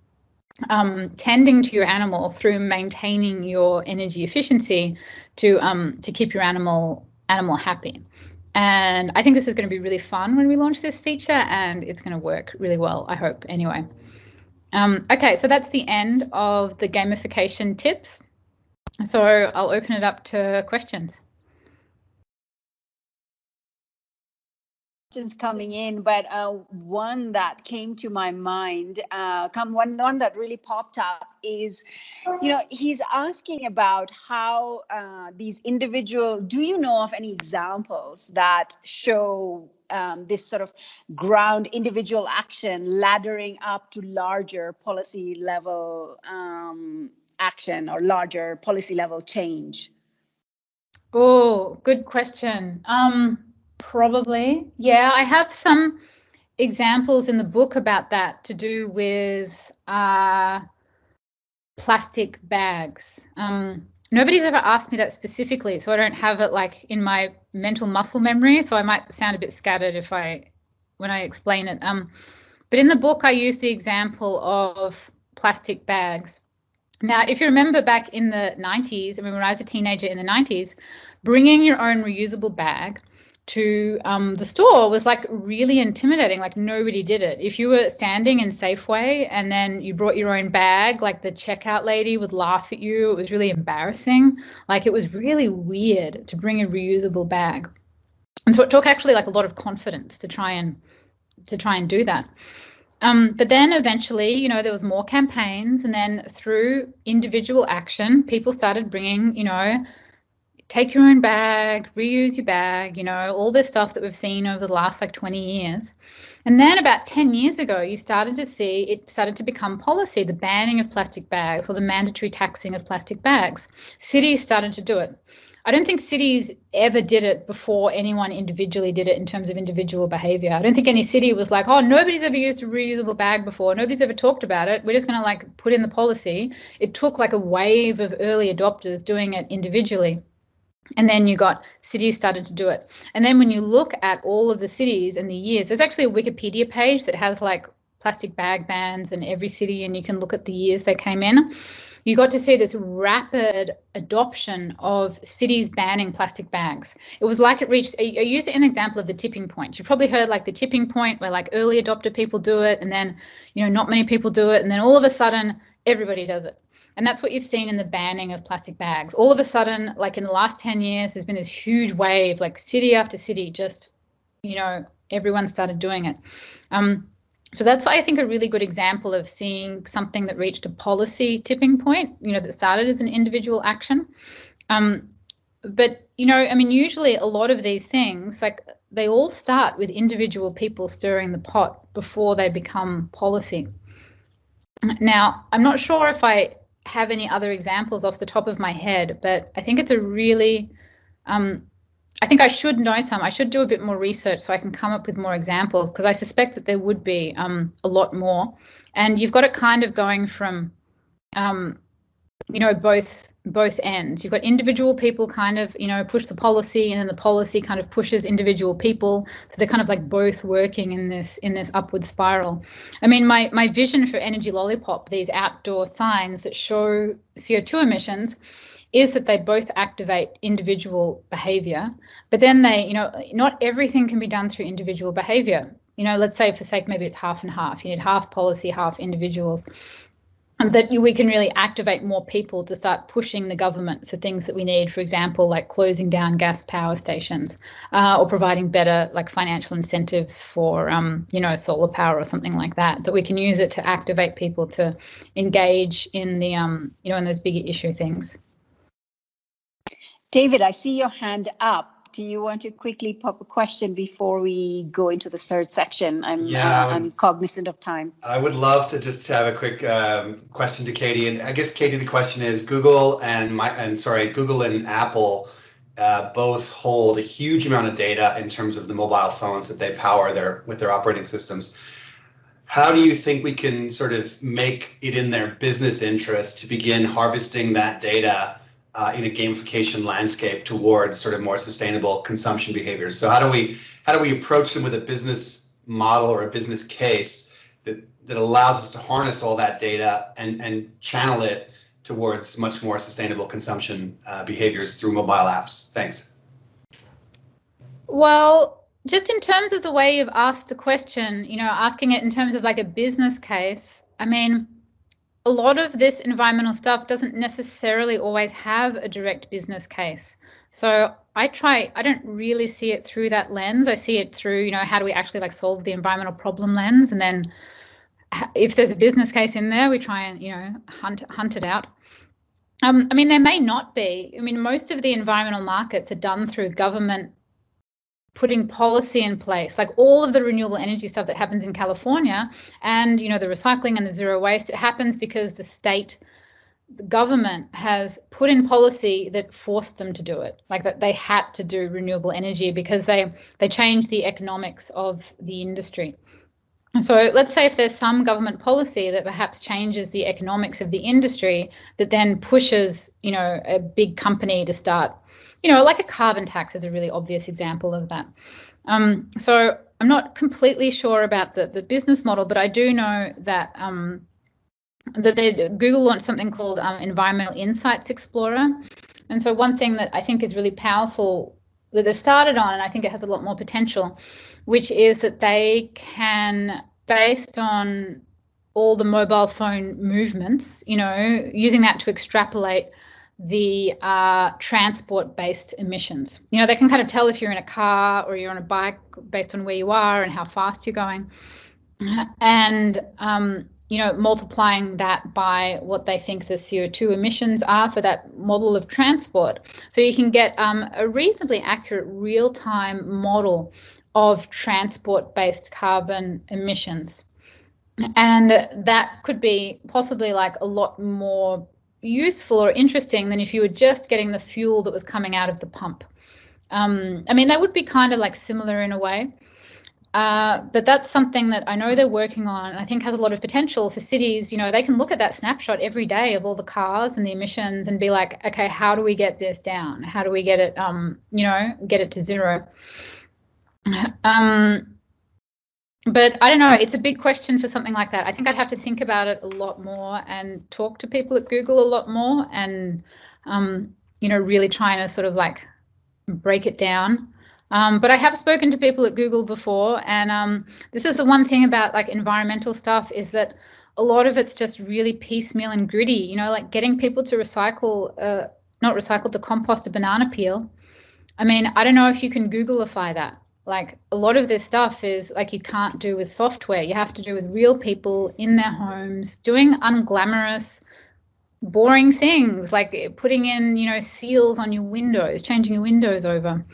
tending to your animal through maintaining your energy efficiency to keep your animal happy. And I think this is going to be really fun when we launch this feature, and it's going to work really well, I hope, anyway. Okay, so that's the end of the gamification tips. So I'll open it up to questions. Questions coming in, but one that came to my mind, one that really popped up is, he's asking about how these individual, do you know of any examples that show this sort of ground individual action laddering up to larger policy level action or larger policy level change? Oh, good question. Probably. Yeah, I have some examples in the book about that to do with plastic bags. Nobody's ever asked me that specifically, so I don't have it in my mental muscle memory, so I might sound a bit scattered when I explain it. But in the book, I use the example of plastic bags. Now, if you remember back in the 90s, when I was a teenager in the 90s, bringing your own reusable bag to the store was really intimidating. Nobody did it. If you were standing in Safeway and then you brought your own bag, the checkout lady would laugh at you. It was really embarrassing. It was really weird to bring a reusable bag. And so it took actually a lot of confidence to try and do that. But then eventually, there was more campaigns, and then through individual action, people started bringing, take your own bag, reuse your bag, all this stuff that we've seen over the last 20 years. And then about 10 years ago, you started to see it started to become policy, the banning of plastic bags or the mandatory taxing of plastic bags. Cities started to do it. I don't think cities ever did it before anyone individually did it in terms of individual behavior. I don't think any city was like, oh, nobody's ever used a reusable bag before. Nobody's ever talked about it. We're just going to put in the policy. It took a wave of early adopters doing it individually. And then you got cities started to do it. And then when you look at all of the cities and the years, there's actually a Wikipedia page that has like plastic bag bans in every city, and you can look at the years they came in. You got to see this rapid adoption of cities banning plastic bags. It was like it reached, I use it an example of the tipping point. You've probably heard like the tipping point where like early adopter people do it, and then, you know, not many people do it, and then all of a sudden everybody does it. And that's what you've seen in the banning of plastic bags. All of a sudden, like in the last 10 years, there's been this huge wave, like city after city, just, you know, everyone started doing it. So that's, I think, a really good example of seeing something that reached a policy tipping point, you know, that started as an individual action. But, you know, I mean, usually a lot of these things, like they all start with individual people stirring the pot before they become policy. Now, I'm not sure if I have any other examples off the top of my head, but I think it's a really, I think I should know some. I should do a bit more research so I can come up with more examples, because I suspect that there would be a lot more. And you've got it kind of going from, you know, both ends. You've got individual people kind of, you know, push the policy, and then the policy kind of pushes individual people. So they're kind of like both working in this upward spiral. I mean, my vision for Energy Lollipop, these outdoor signs that show CO2 emissions, is that they both activate individual behavior, but then they, you know, not everything can be done through individual behavior. You know, let's say for sake, maybe it's half and half. You need half policy, half individuals. And that we can really activate more people to start pushing the government for things that we need, for example, like closing down gas power stations, or providing better like financial incentives for, you know, solar power or something like that, that we can use it to activate people to engage in the, you know, in those bigger issue things. David, I see your hand up. Do you want to quickly pop a question before we go into the third section? I'm cognizant of time. I would love to just have a quick question to Katie. And I guess, Katie, the question is, Google and Apple both hold a huge amount of data in terms of the mobile phones that they power with their operating systems. How do you think we can sort of make it in their business interest to begin harvesting that data in a gamification landscape towards sort of more sustainable consumption behaviors? So how do we approach them with a business model or a business case that allows us to harness all that data and channel it towards much more sustainable consumption behaviors through mobile apps? Thanks. Well, just in terms of the way you've asked the question, you know, asking it in terms of like a business case, I mean, a lot of this environmental stuff doesn't necessarily always have a direct business case. So I don't really see it through that lens. I see it through, you know, how do we actually like solve the environmental problem lens? And then if there's a business case in there, we try and, you know, hunt it out. I mean, there may not be. I mean, most of the environmental markets are done through government putting policy in place, like all of the renewable energy stuff that happens in California and, you know, the recycling and the zero waste, it happens because the government has put in policy that forced them to do it, like that they had to do renewable energy because they changed the economics of the industry. And so let's say if there's some government policy that perhaps changes the economics of the industry that then pushes, you know, a big company to start, you know, like a carbon tax is a really obvious example of that. So I'm not completely sure about the business model, but I do know that Google launched something called Environmental Insights Explorer. And so one thing that I think is really powerful that they've started on, and I think it has a lot more potential, which is that they can, based on all the mobile phone movements, you know, using that to extrapolate the transport-based emissions. You know, they can kind of tell if you're in a car or you're on a bike based on where you are and how fast you're going. And, you know, multiplying that by what they think the CO2 emissions are for that model of transport. So you can get a reasonably accurate real-time model of transport-based carbon emissions. And that could be possibly like a lot more useful or interesting than if you were just getting the fuel that was coming out of the pump. I mean, that would be kind of like similar in a way. but that's something that I know they're working on, and I think has a lot of potential for cities. You know, they can look at that snapshot every day of all the cars and the emissions and be like, okay, how do we get this down? How do we get it, you know, get it to zero? But I don't know, it's a big question for something like that. I think I'd have to think about it a lot more and talk to people at Google a lot more and, you know, really trying to sort of like break it down. But I have spoken to people at Google before, and this is the one thing about like environmental stuff is that a lot of it's just really piecemeal and gritty, you know, like getting people to recycle, to compost a banana peel. I mean, I don't know if you can Googleify that. Like a lot of this stuff is like you can't do with software. You have to do with real people in their homes doing unglamorous, boring things like putting in, you know, seals on your windows, changing your windows over.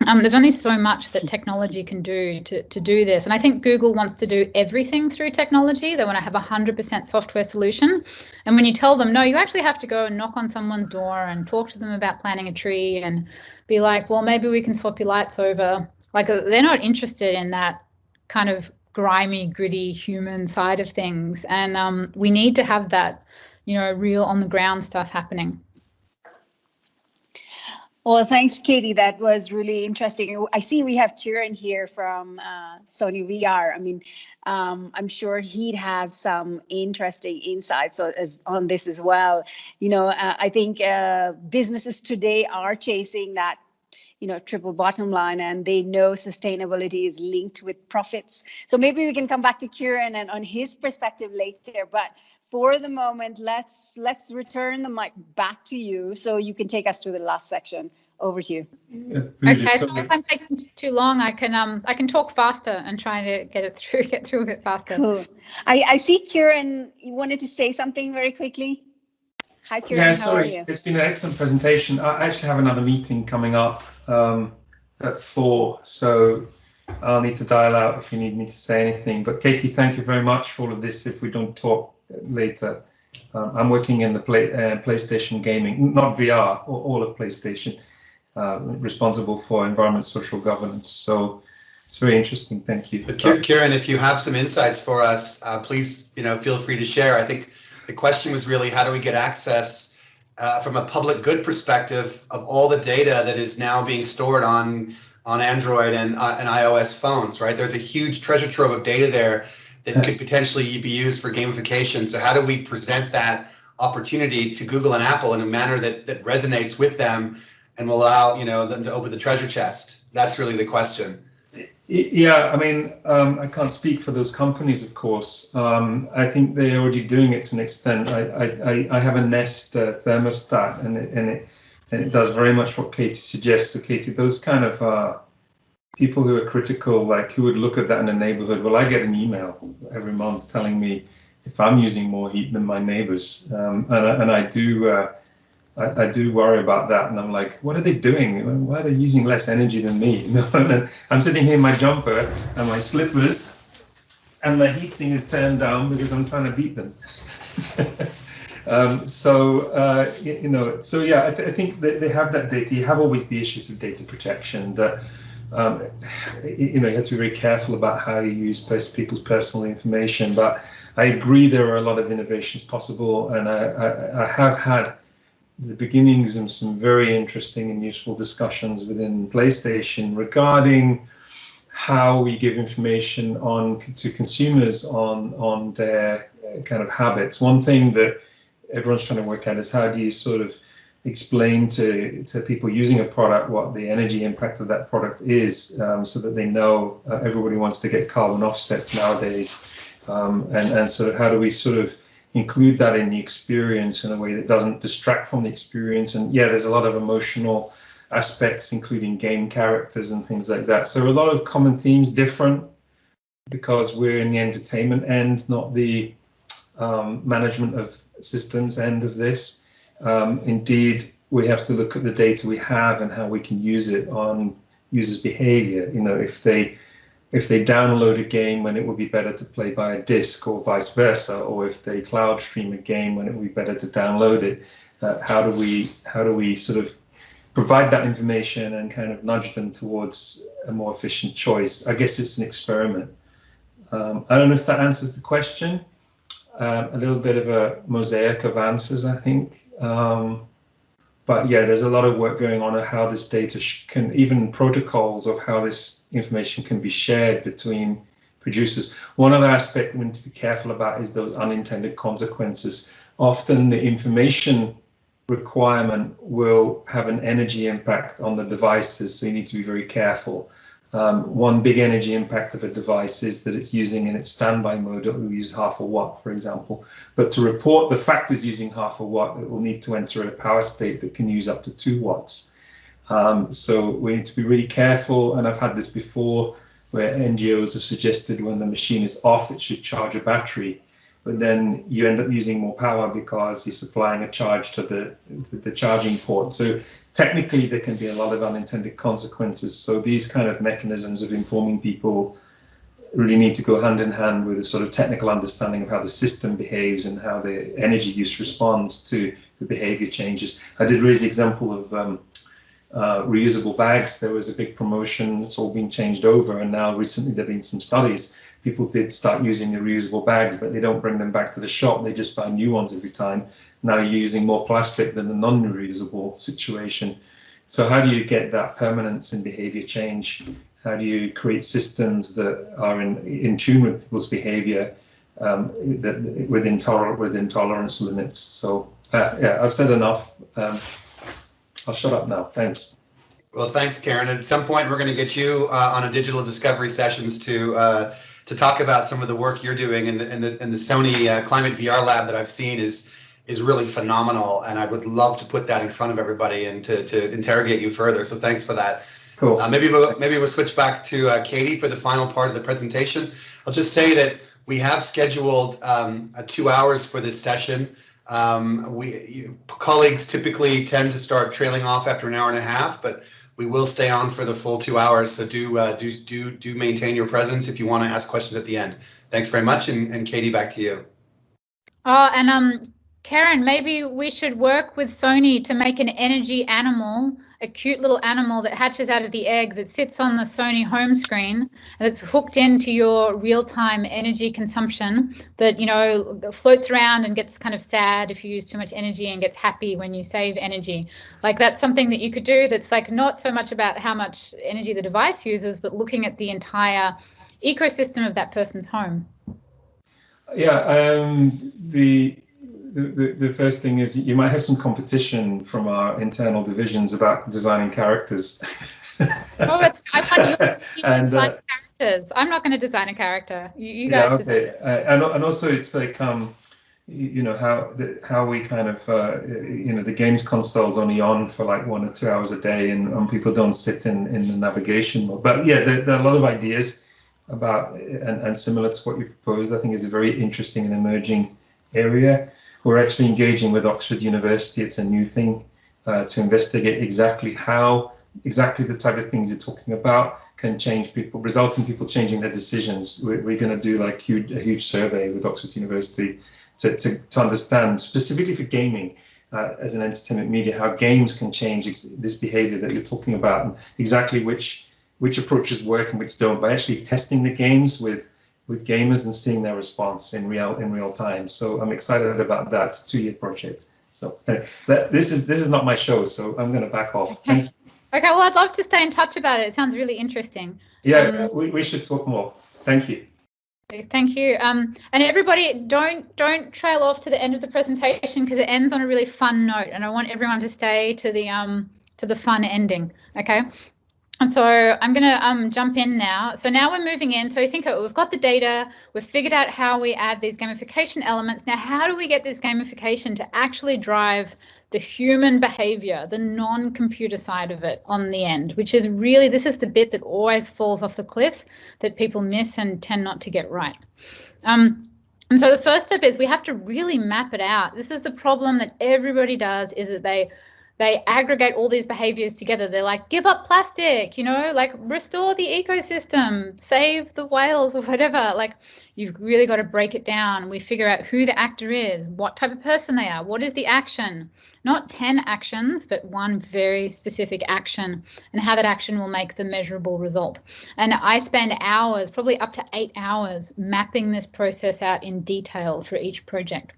There's only so much that technology can do to do this. And I think Google wants to do everything through technology. They want to have a 100% software solution. And when you tell them, no, you actually have to go and knock on someone's door and talk to them about planting a tree and be like, well, maybe we can swap your lights over. Like they're not interested in that kind of grimy, gritty human side of things. And we need to have that, you know, real on the ground stuff happening. Well, thanks, Katie. That was really interesting. I see we have Kieran here from Sony VR. I mean, I'm sure he'd have some interesting insights on this as well. You know, I think businesses today are chasing that, you know, triple bottom line, and they know sustainability is linked with profits. So maybe we can come back to Kieran and on his perspective later. But for the moment, let's return the mic back to you so you can take us to the last section. Over to you. Okay, so if I'm taking too long, I can talk faster and try to get through a bit faster. Cool. I see Kieran, you wanted to say something very quickly. Hi, Kieran. Yeah, how sorry. are you? It's been an excellent presentation. I actually have another meeting coming up at 4, so I'll need to dial out if you need me to say anything. But Katie, thank you very much for all of this. If we don't talk later, I'm working in the PlayStation gaming, not VR, all of PlayStation, responsible for environment, social governance. So it's very interesting. Thank you. Kieran, if you have some insights for us, please, you know, feel free to share. I think the question was really, how do we get access from a public good perspective of all the data that is now being stored on Android and iOS phones, right? There's a huge treasure trove of data there that could potentially be used for gamification. So how do we present that opportunity to Google and Apple in a manner that resonates with them and will allow, you know, them to open the treasure chest? That's really the question. Yeah, I mean, I can't speak for those companies, of course. I think they're already doing it to an extent. I have a Nest thermostat, and it does very much what Katie suggests. So Katie, those kind of people who are critical, like who would look at that in a neighborhood, well, I get an email every month telling me if I'm using more heat than my neighbors, and I do worry about that, and I'm like, what are they doing? Why are they using less energy than me? I'm sitting here in my jumper and my slippers, and my heating is turned down because I'm trying to beat them. You know, so yeah, I think that they have that data. You have always the issues of data protection that, you know, you have to be very careful about how you use people's personal information. But I agree there are a lot of innovations possible, and I have had the beginnings of some very interesting and useful discussions within PlayStation regarding how we give information to consumers on their kind of habits. One thing that everyone's trying to work out is how do you sort of explain to people using a product what the energy impact of that product is, so that they know. Everybody wants to get carbon offsets nowadays, and sort of how do we sort of include that in the experience in a way that doesn't distract from the experience. And yeah, there's a lot of emotional aspects, including game characters and things like that. So a lot of common themes, different because we're in the entertainment end, not the management of systems end of this. Indeed, we have to look at the data we have and how we can use it on users' behavior. You know, if they download a game when it would be better to play by a disc, or vice versa, or if they cloud stream a game when it would be better to download it, how do we sort of provide that information and kind of nudge them towards a more efficient choice. I guess it's an experiment. I don't know if that answers the question. A little bit of a mosaic of answers, I think. But yeah, there's a lot of work going on how this data can, even protocols of how this information can be shared between producers. One other aspect we need to be careful about is those unintended consequences. Often the information requirement will have an energy impact on the devices, so you need to be very careful. One big energy impact of a device is that it's using in its standby mode, it will use half a watt, for example. But to report the fact it's using half a watt, it will need to enter a power state that can use up to 2 watts. So we need to be really careful, and I've had this before, where NGOs have suggested when the machine is off, it should charge a battery. But then you end up using more power because you're supplying a charge to the charging port. So technically, there can be a lot of unintended consequences. So these kind of mechanisms of informing people really need to go hand in hand with a sort of technical understanding of how the system behaves and how the energy use responds to the behavior changes. I did raise the example of reusable bags. There was a big promotion, it's all been changed over, and now recently there have been some studies. People did start using the reusable bags, but they don't bring them back to the shop, they just buy new ones every time. Now you're using more plastic than the non-reusable situation. So how do you get that permanence in behavior change? How do you create systems that are in tune with people's behavior that within tolerance limits? So yeah, I've said enough. I'll shut up now. Thanks. Well, thanks, Karen. At some point, we're going to get you on a digital discovery sessions to talk about some of the work you're doing. And the Sony Climate VR lab that I've seen is really phenomenal. And I would love to put that in front of everybody and to interrogate you further. So thanks for that. Cool. Maybe we'll switch back to Katie for the final part of the presentation. I'll just say that we have scheduled 2 hours for this session. Colleagues typically tend to start trailing off after an hour and a half, but we will stay on for the full 2 hours. So do maintain your presence if you want to ask questions at the end. Thanks very much, and Katie, back to you. Oh, and Karen, maybe we should work with Sony to make an energy animal, a cute little animal that hatches out of the egg that sits on the Sony home screen and it's hooked into your real-time energy consumption that, you know, floats around and gets kind of sad if you use too much energy and gets happy when you save energy. Like that's something that you could do that's like not so much about how much energy the device uses, but looking at the entire ecosystem of that person's home. Yeah, the first thing is you might have some competition from our internal divisions about designing characters. Oh, I want you to design characters. I'm not going to design a character. You guys. Yeah, okay. And also it's like you know how we kind of you know the games console's only on for like 1 or 2 hours a day, and people don't sit in the navigation mode. But yeah, there are a lot of ideas about and similar to what you proposed. I think is a very interesting and emerging area. We're actually engaging with Oxford University. It's a new thing to investigate exactly the type of things you're talking about can change people, result in people changing their decisions. We're going to do like a huge survey with Oxford University to understand specifically for gaming as an entertainment media, how games can change this behavior that you're talking about, and exactly which approaches work and which don't, by actually testing the games with gamers and seeing their response in real time. So I'm excited about that. It's a 2-year project. So this is not my show, so I'm going to back off. Okay. Okay. Well, I'd love to stay in touch about it. It sounds really interesting. Yeah, we should talk more. Thank you. Thank you. And everybody, don't trail off to the end of the presentation because it ends on a really fun note, and I want everyone to stay to the fun ending. Okay. And so I'm going to jump in now. So now we're moving in. So I think we've got the data. We've figured out how we add these gamification elements. Now, how do we get this gamification to actually drive the human behavior, the non-computer side of it on the end, which is really, this is the bit that always falls off the cliff that people miss and tend not to get right. And so the first step is we have to really map it out. This is the problem that everybody does, is that they They aggregate all these behaviors together. They're like, give up plastic, you know, like restore the ecosystem, save the whales or whatever. Like, you've really got to break it down. We figure out who the actor is, what type of person they are, what is the action, not 10 actions, but one very specific action, and how that action will make the measurable result. And I spend hours, probably up to 8 hours, mapping this process out in detail for each project.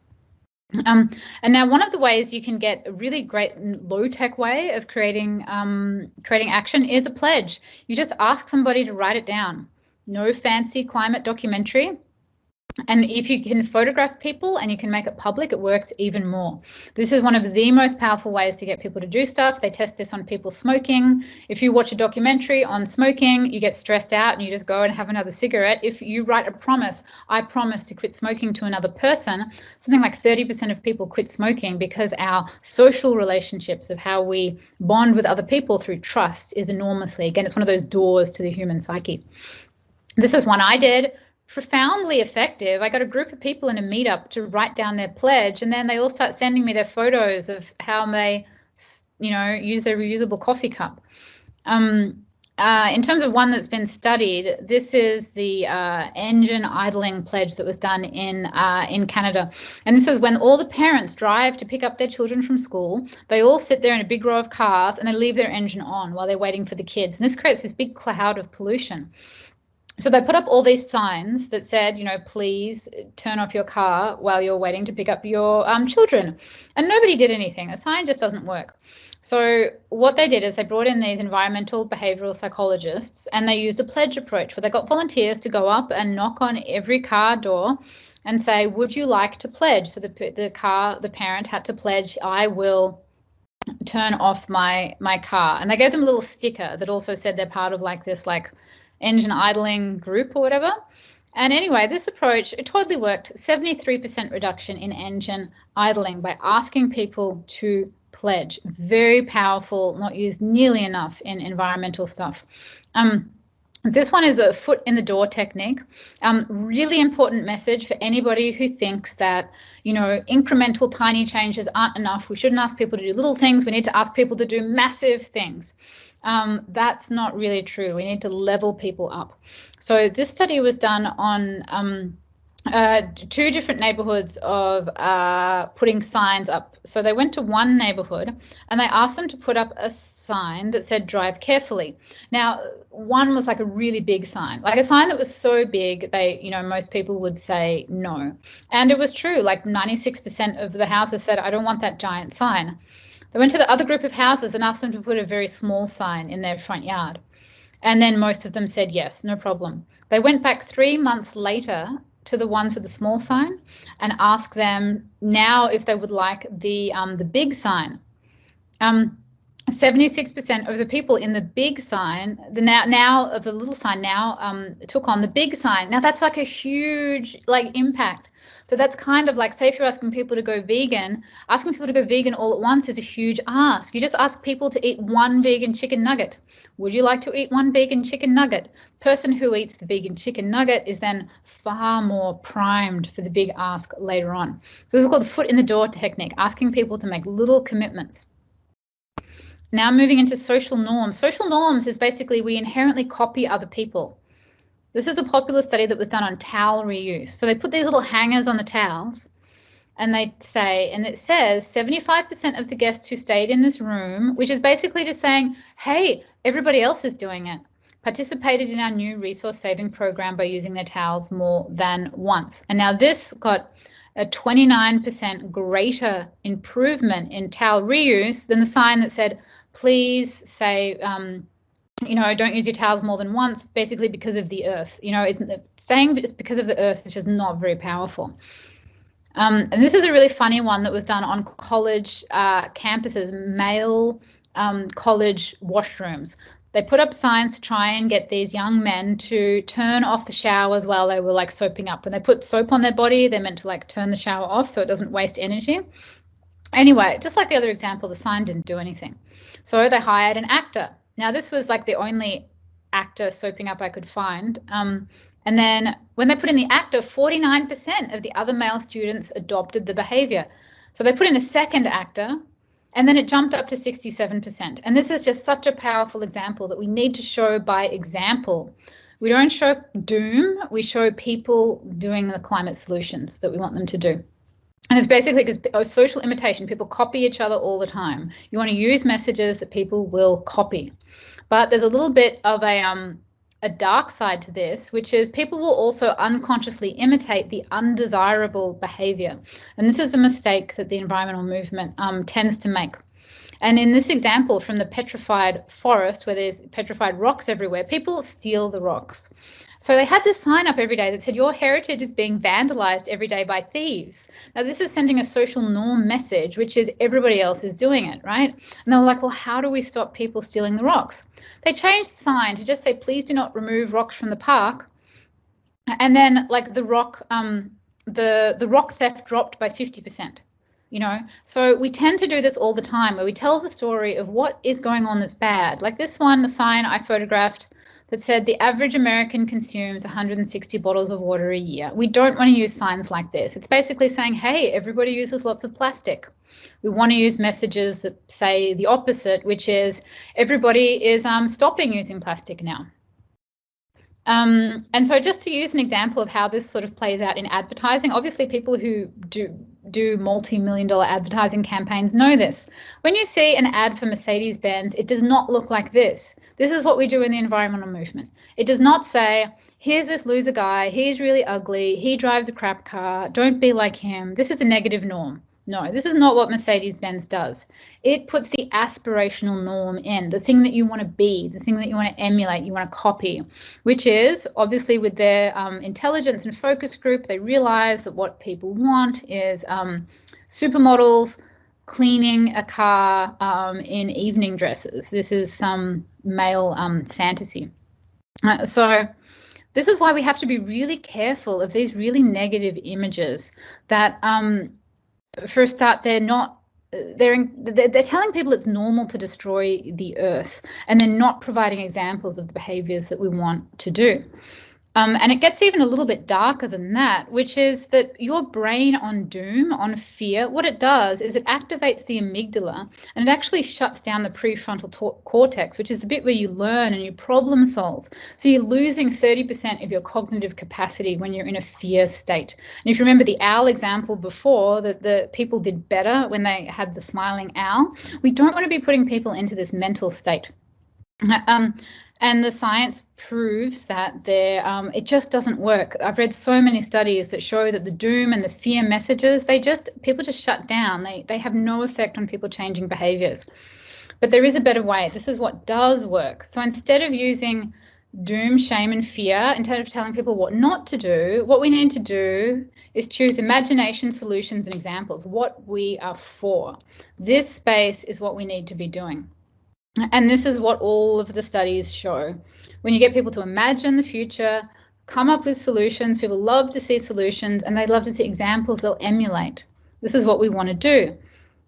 And now one of the ways you can get a really great low-tech way of creating action is a pledge. You just ask somebody to write it down. No fancy climate documentary. And if you can photograph people and you can make it public, it works even more. This is one of the most powerful ways to get people to do stuff. They test this on people smoking. If you watch a documentary on smoking, you get stressed out and you just go and have another cigarette. If you write a promise, I promise to quit smoking to another person, something like 30% of people quit smoking because our social relationships of how we bond with other people through trust is enormously, again, it's one of those doors to the human psyche. This is one I did. Profoundly effective. I got a group of people in a meetup to write down their pledge, and then they all start sending me their photos of how they, you know, use their reusable coffee cup. In terms of one that's been studied, this is the engine idling pledge that was done in Canada. And this is when all the parents drive to pick up their children from school. They all sit there in a big row of cars and they leave their engine on while they're waiting for the kids. And this creates this big cloud of pollution. So they put up all these signs that said, you know, please turn off your car while you're waiting to pick up your children. And nobody did anything. The sign just doesn't work. So what they did is they brought in these environmental behavioral psychologists, and they used a pledge approach where they got volunteers to go up and knock on every car door and say, would you like to pledge? So the parent had to pledge, I will turn off my car. And they gave them a little sticker that also said they're part of like this like engine idling group or whatever. And anyway, this approach, it totally worked. 73% reduction in engine idling by asking people to pledge. Very powerful, not used nearly enough in environmental stuff. This one is a foot in the door technique. Really important message for anybody who thinks that, you know, incremental tiny changes aren't enough. We shouldn't ask people to do little things. We need to ask people to do massive things. That's not really true. We need to level people up. So this study was done on 2 different neighborhoods of putting signs up. So they went to one neighborhood and they asked them to put up a sign that said drive carefully. Now, one was like a really big sign, like a sign that was so big they, you know, most people would say no. And it was true, like 96% of the houses said, I don't want that giant sign. They went to the other group of houses and asked them to put a very small sign in their front yard. And then most of them said yes, no problem. They went back 3 months later to the ones with the small sign and asked them now if they would like the big sign. 76% of the people in the big sign, now of the little sign now took on the big sign. Now that's like a huge like impact. So that's kind of like, say if you're asking people to go vegan, asking people to go vegan all at once is a huge ask. You just ask people to eat one vegan chicken nugget. Would you like to eat one vegan chicken nugget? Person who eats the vegan chicken nugget is then far more primed for the big ask later on. So this is called the foot in the door technique, asking people to make little commitments. Now moving into social norms. Social norms is basically we inherently copy other people. This is a popular study that was done on towel reuse. So they put these little hangers on the towels and they say, and it says 75% of the guests who stayed in this room, which is basically just saying, hey, everybody else is doing it, participated in our new resource saving program by using their towels more than once. And now this got a 29% greater improvement in towel reuse than the sign that said, please say, you know, don't use your towels more than once, basically because of the earth. You know, it's saying it's because of the earth is just not very powerful. And this is a really funny one that was done on college campuses, male college washrooms. They put up signs to try and get these young men to turn off the showers while they were like soaping up. When they put soap on their body, they're meant to like turn the shower off so it doesn't waste energy. Anyway, just like the other example, the sign didn't do anything. So they hired an actor. Now, this was like the only actor soaping up I could find. And then when they put in the actor, 49% of the other male students adopted the behavior. So they put in a second actor And then it jumped up to 67%. And this is just such a powerful example that we need to show by example. We don't show doom, we show people doing the climate solutions that we want them to do. And it's basically because social imitation, people copy each other all the time. You want to use messages that people will copy. But there's a little bit of a dark side to this, which is people will also unconsciously imitate the undesirable behavior. And this is a mistake that the environmental movement tends to make. And in this example from the petrified forest, where there's petrified rocks everywhere, people steal the rocks. So they had this sign up every day that said, your heritage is being vandalized every day by thieves. Now, this is sending a social norm message, which is everybody else is doing it, right? And they're like, well, how do we stop people stealing the rocks? They changed the sign to just say, please do not remove rocks from the park. And then like the rock theft dropped by 50%. You know, so we tend to do this all the time, where we tell the story of what is going on that's bad. Like this one, the sign I photographed that said the average American consumes 160 bottles of water a year. We don't want to use signs like this. It's basically saying, hey, everybody uses lots of plastic. We want to use messages that say the opposite, which is everybody is stopping using plastic now. And so just to use an example of how this sort of plays out in advertising, obviously people who do multi-million-dollar advertising campaigns know this. When you see an ad for Mercedes-Benz, it does not look like this. This is what we do in the environmental movement. It does not say, here's this loser guy, he's really ugly, he drives a crap car, don't be like him. This is a negative norm. No, this is not what Mercedes-Benz does. It puts the aspirational norm in, the thing that you want to be, the thing that you want to emulate, you want to copy, which is obviously with their intelligence and focus group, they realize that what people want is supermodels cleaning a car in evening dresses. This is some male fantasy. So this is why we have to be really careful of these really negative images that for a start, they're telling people it's normal to destroy the earth, and they're not providing examples of the behaviors that we want to do. And it gets even a little bit darker than that, which is that your brain on doom, on fear, what it does is it activates the amygdala, and it actually shuts down the prefrontal cortex, which is the bit where you learn and you problem solve. So you're losing 30% of your cognitive capacity when you're in a fear state. And if you remember the owl example before, that the people did better when they had the smiling owl, we don't want to be putting people into this mental state. And the science proves that it just doesn't work. I've read so many studies that show that the doom and the fear messages, people just shut down. They have no effect on people changing behaviors. But there is a better way. This is what does work. So instead of using doom, shame, and fear, instead of telling people what not to do, what we need to do is choose imagination, solutions, and examples, what we are for. This space is what we need to be doing. And this is what all of the studies show. When you get people to imagine the future, come up with solutions, people love to see solutions, and they love to see examples they'll emulate. This is what we want to do.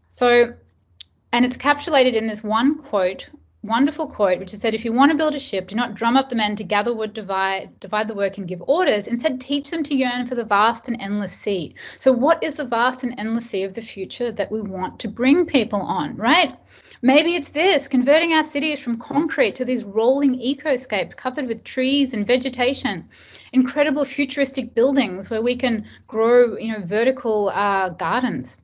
So, and it's capsulated in this one quote, wonderful quote, which is said, if you want to build a ship, do not drum up the men to gather wood, divide the work and give orders. Instead, teach them to yearn for the vast and endless sea. So what is the vast and endless sea of the future that we want to bring people on, right? Maybe it's this, converting our cities from concrete to these rolling ecoscapes covered with trees and vegetation, incredible futuristic buildings where we can grow, vertical gardens.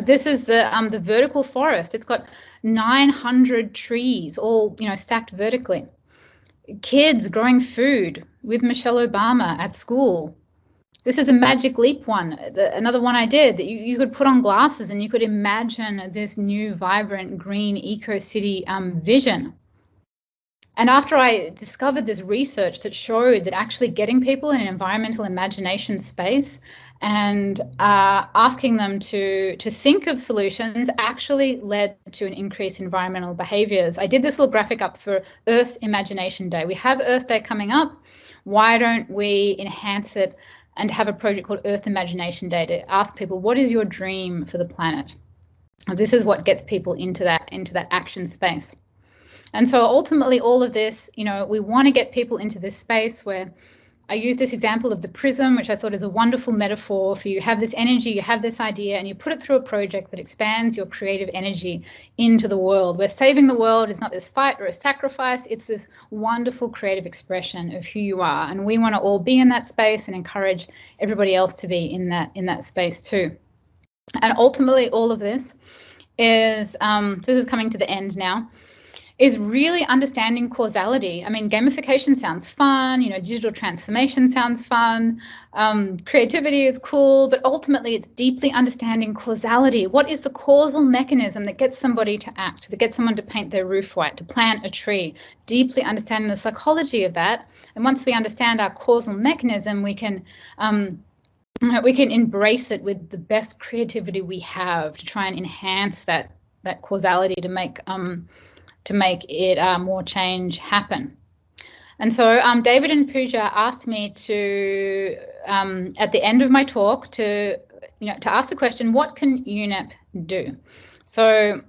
This is the vertical forest. It's got 900 trees, all, stacked vertically. Kids growing food with Michelle Obama at school. This is a Magic Leap one, another one I did, that you could put on glasses and you could imagine this new, vibrant, green eco-city vision. And after I discovered this research that showed that actually getting people in an environmental imagination space and asking them to think of solutions actually led to an increase in environmental behaviours. I did this little graphic up for Earth Imagination Day. We have Earth Day coming up. Why don't we enhance it and have a project called Earth Imagination Day to ask people, what is your dream for the planet? And this is what gets people into that action space. And so ultimately all of this, we want to get people into this space where I use this example of the prism, which I thought is a wonderful metaphor for you have this energy, you have this idea, and you put it through a project that expands your creative energy into the world, where saving the world is not this fight or a sacrifice, it's this wonderful creative expression of who you are. And we want to all be in that space and encourage everybody else to be in that space too. And ultimately, all of this is, this is coming to the end now, is really understanding causality. I mean, gamification sounds fun, you know, digital transformation sounds fun, creativity is cool, but ultimately it's deeply understanding causality. What is the causal mechanism that gets somebody to act, that gets someone to paint their roof white, to plant a tree? Deeply understanding the psychology of that. And once we understand our causal mechanism, we can embrace it with the best creativity we have to try and enhance that causality to make it more change happen. And so David and Pooja asked me to, at the end of my talk, to ask the question, what can UNEP do? So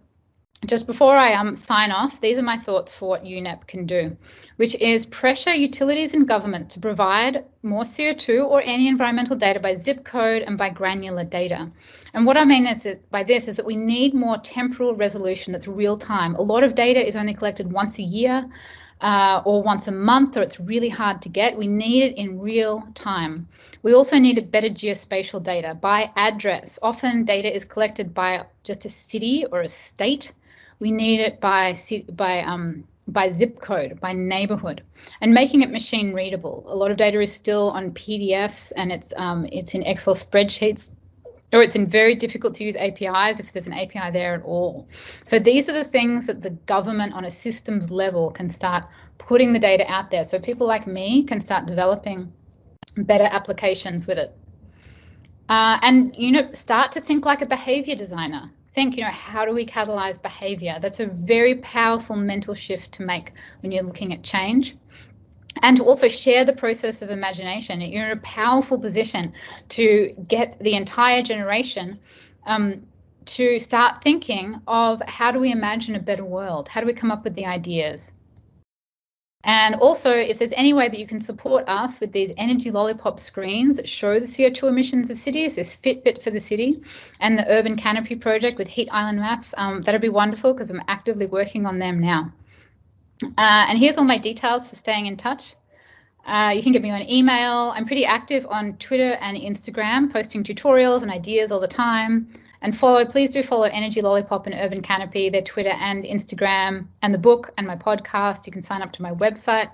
just before I sign off, these are my thoughts for what UNEP can do, which is pressure utilities and government to provide more CO2 or any environmental data by zip code and by granular data. And what I mean is that we need more temporal resolution that's real time. A lot of data is only collected once a year or once a month, or it's really hard to get. We need it in real time. We also need a better geospatial data by address. Often data is collected by just a city or a state. We need it by zip code, by neighborhood, and making it machine readable. A lot of data is still on PDFs and it's in Excel spreadsheets, or it's in very difficult to use APIs if there's an API there at all. So these are the things that the government on a systems level can start putting the data out there, so people like me can start developing better applications with it. And start to think like a behavior designer. Think, how do we catalyze behavior? That's a very powerful mental shift to make when you're looking at change. And to also share the process of imagination. You're in a powerful position to get the entire generation to start thinking of how do we imagine a better world? How do we come up with the ideas? And also, if there's any way that you can support us with these energy lollipop screens that show the CO2 emissions of cities, this Fitbit for the city, and the urban canopy project with heat island maps, that'd be wonderful because I'm actively working on them now. And here's all my details for staying in touch. You can get me on email. I'm pretty active on Twitter and Instagram, posting tutorials and ideas all the time. And please do follow Energy Lollipop and Urban Canopy, their Twitter and Instagram, and the book and my podcast. You can sign up to my website.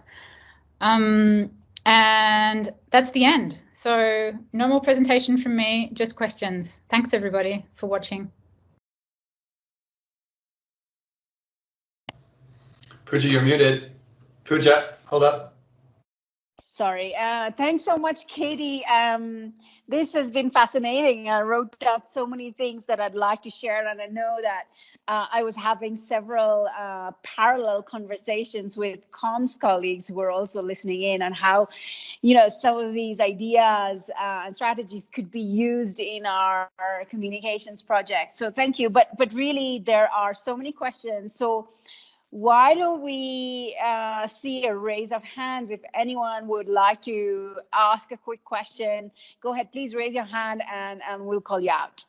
And that's the end. So no more presentation from me, just questions. Thanks everybody for watching. Pooja, you're muted. Pooja, hold up. Sorry. Thanks so much, Katie. This has been fascinating. I wrote down so many things that I'd like to share, and I know that I was having several parallel conversations with comms colleagues who were also listening in on how, some of these ideas and strategies could be used in our communications project. So thank you. But really, there are so many questions. So why don't we see a raise of hands if anyone would like to ask a quick question? Go ahead, please raise your hand and we'll call you out.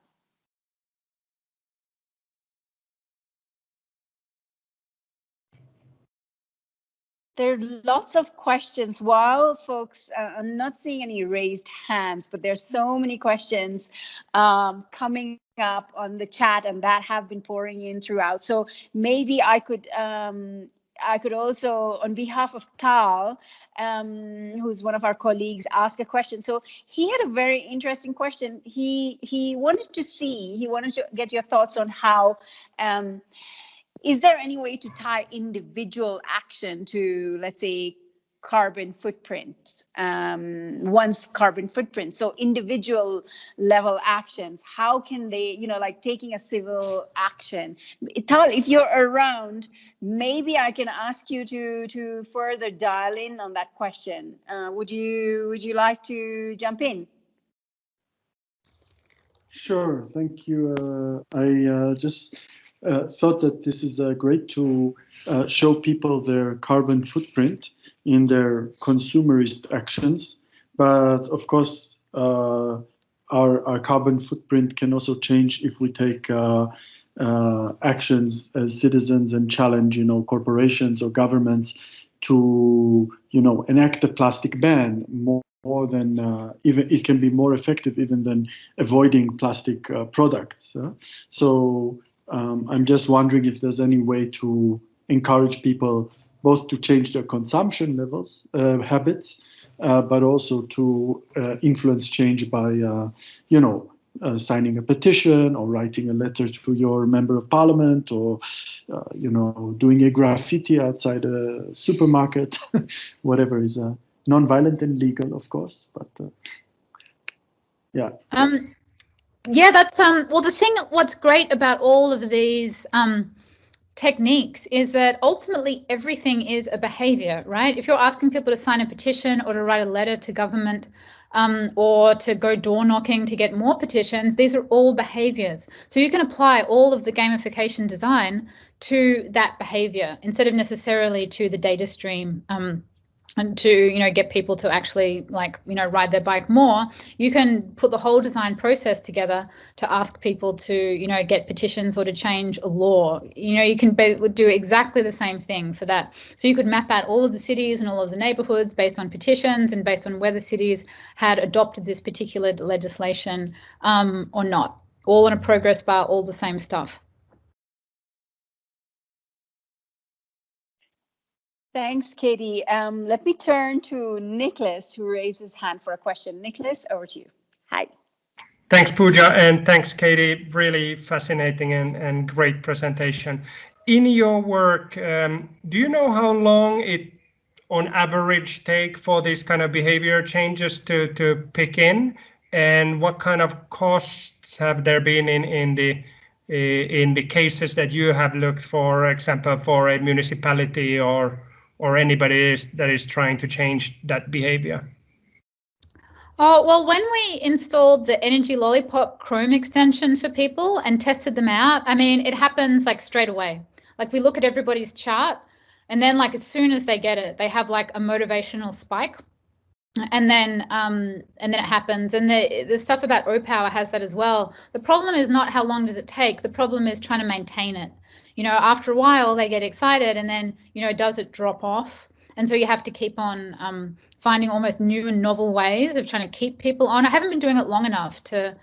There are lots of questions. While folks, I'm not seeing any raised hands, but there's so many questions coming up on the chat and that have been pouring in throughout. So maybe I could also, on behalf of Tal, who's one of our colleagues, ask a question. So he had a very interesting question. He wanted to get your thoughts on how, is there any way to tie individual action to, let's say, carbon footprint, one's carbon footprint? So individual level actions, how can they, like taking a civil action? Tal, if you're around, maybe I can ask you to further dial in on that question. Would you like to jump in? Sure, thank you. I just thought that this is great to show people their carbon footprint in their consumerist actions. But of course, our carbon footprint can also change if we take actions as citizens and challenge, corporations or governments to, enact a plastic ban more than even it can be more effective even than avoiding plastic products. So I'm just wondering if there's any way to encourage people both to change their consumption levels, habits, but also to influence change by, signing a petition or writing a letter to your member of parliament or, doing a graffiti outside a supermarket, whatever is non-violent and legal, of course. But yeah. Yeah, that's well, the thing, what's great about all of these techniques is that ultimately everything is a behavior, right? If you're asking people to sign a petition or to write a letter to government or to go door knocking to get more petitions, these are all behaviors. So you can apply all of the gamification design to that behavior instead of necessarily to the data stream. And to get people to actually ride their bike more, you can put the whole design process together to ask people to get petitions or to change a law. You can do exactly the same thing for that. So you could map out all of the cities and all of the neighborhoods based on petitions and based on whether cities had adopted this particular legislation or not, all on a progress bar, all the same stuff. Thanks, Katie. Let me turn to Nicholas, who raised his hand for a question. Nicholas, over to you. Hi. Thanks, Pooja, and thanks, Katie. Really fascinating and great presentation. In your work, do you know how long it, on average, take for these kind of behavior changes to pick in, and what kind of costs have there been in the cases that you have looked, for example, for a municipality or anybody that is trying to change that behavior? Oh, well, when we installed the Energy Lollipop Chrome extension for people and tested them out, I mean, it happens straight away. We look at everybody's chart, and then as soon as they get it, they have a motivational spike, and then it happens. And the stuff about O-Power has that as well. The problem is not how long does it take. The problem is trying to maintain it. After a while they get excited, and then does it drop off? And so you have to keep on finding almost new and novel ways of trying to keep people on. I haven't been doing it long enough to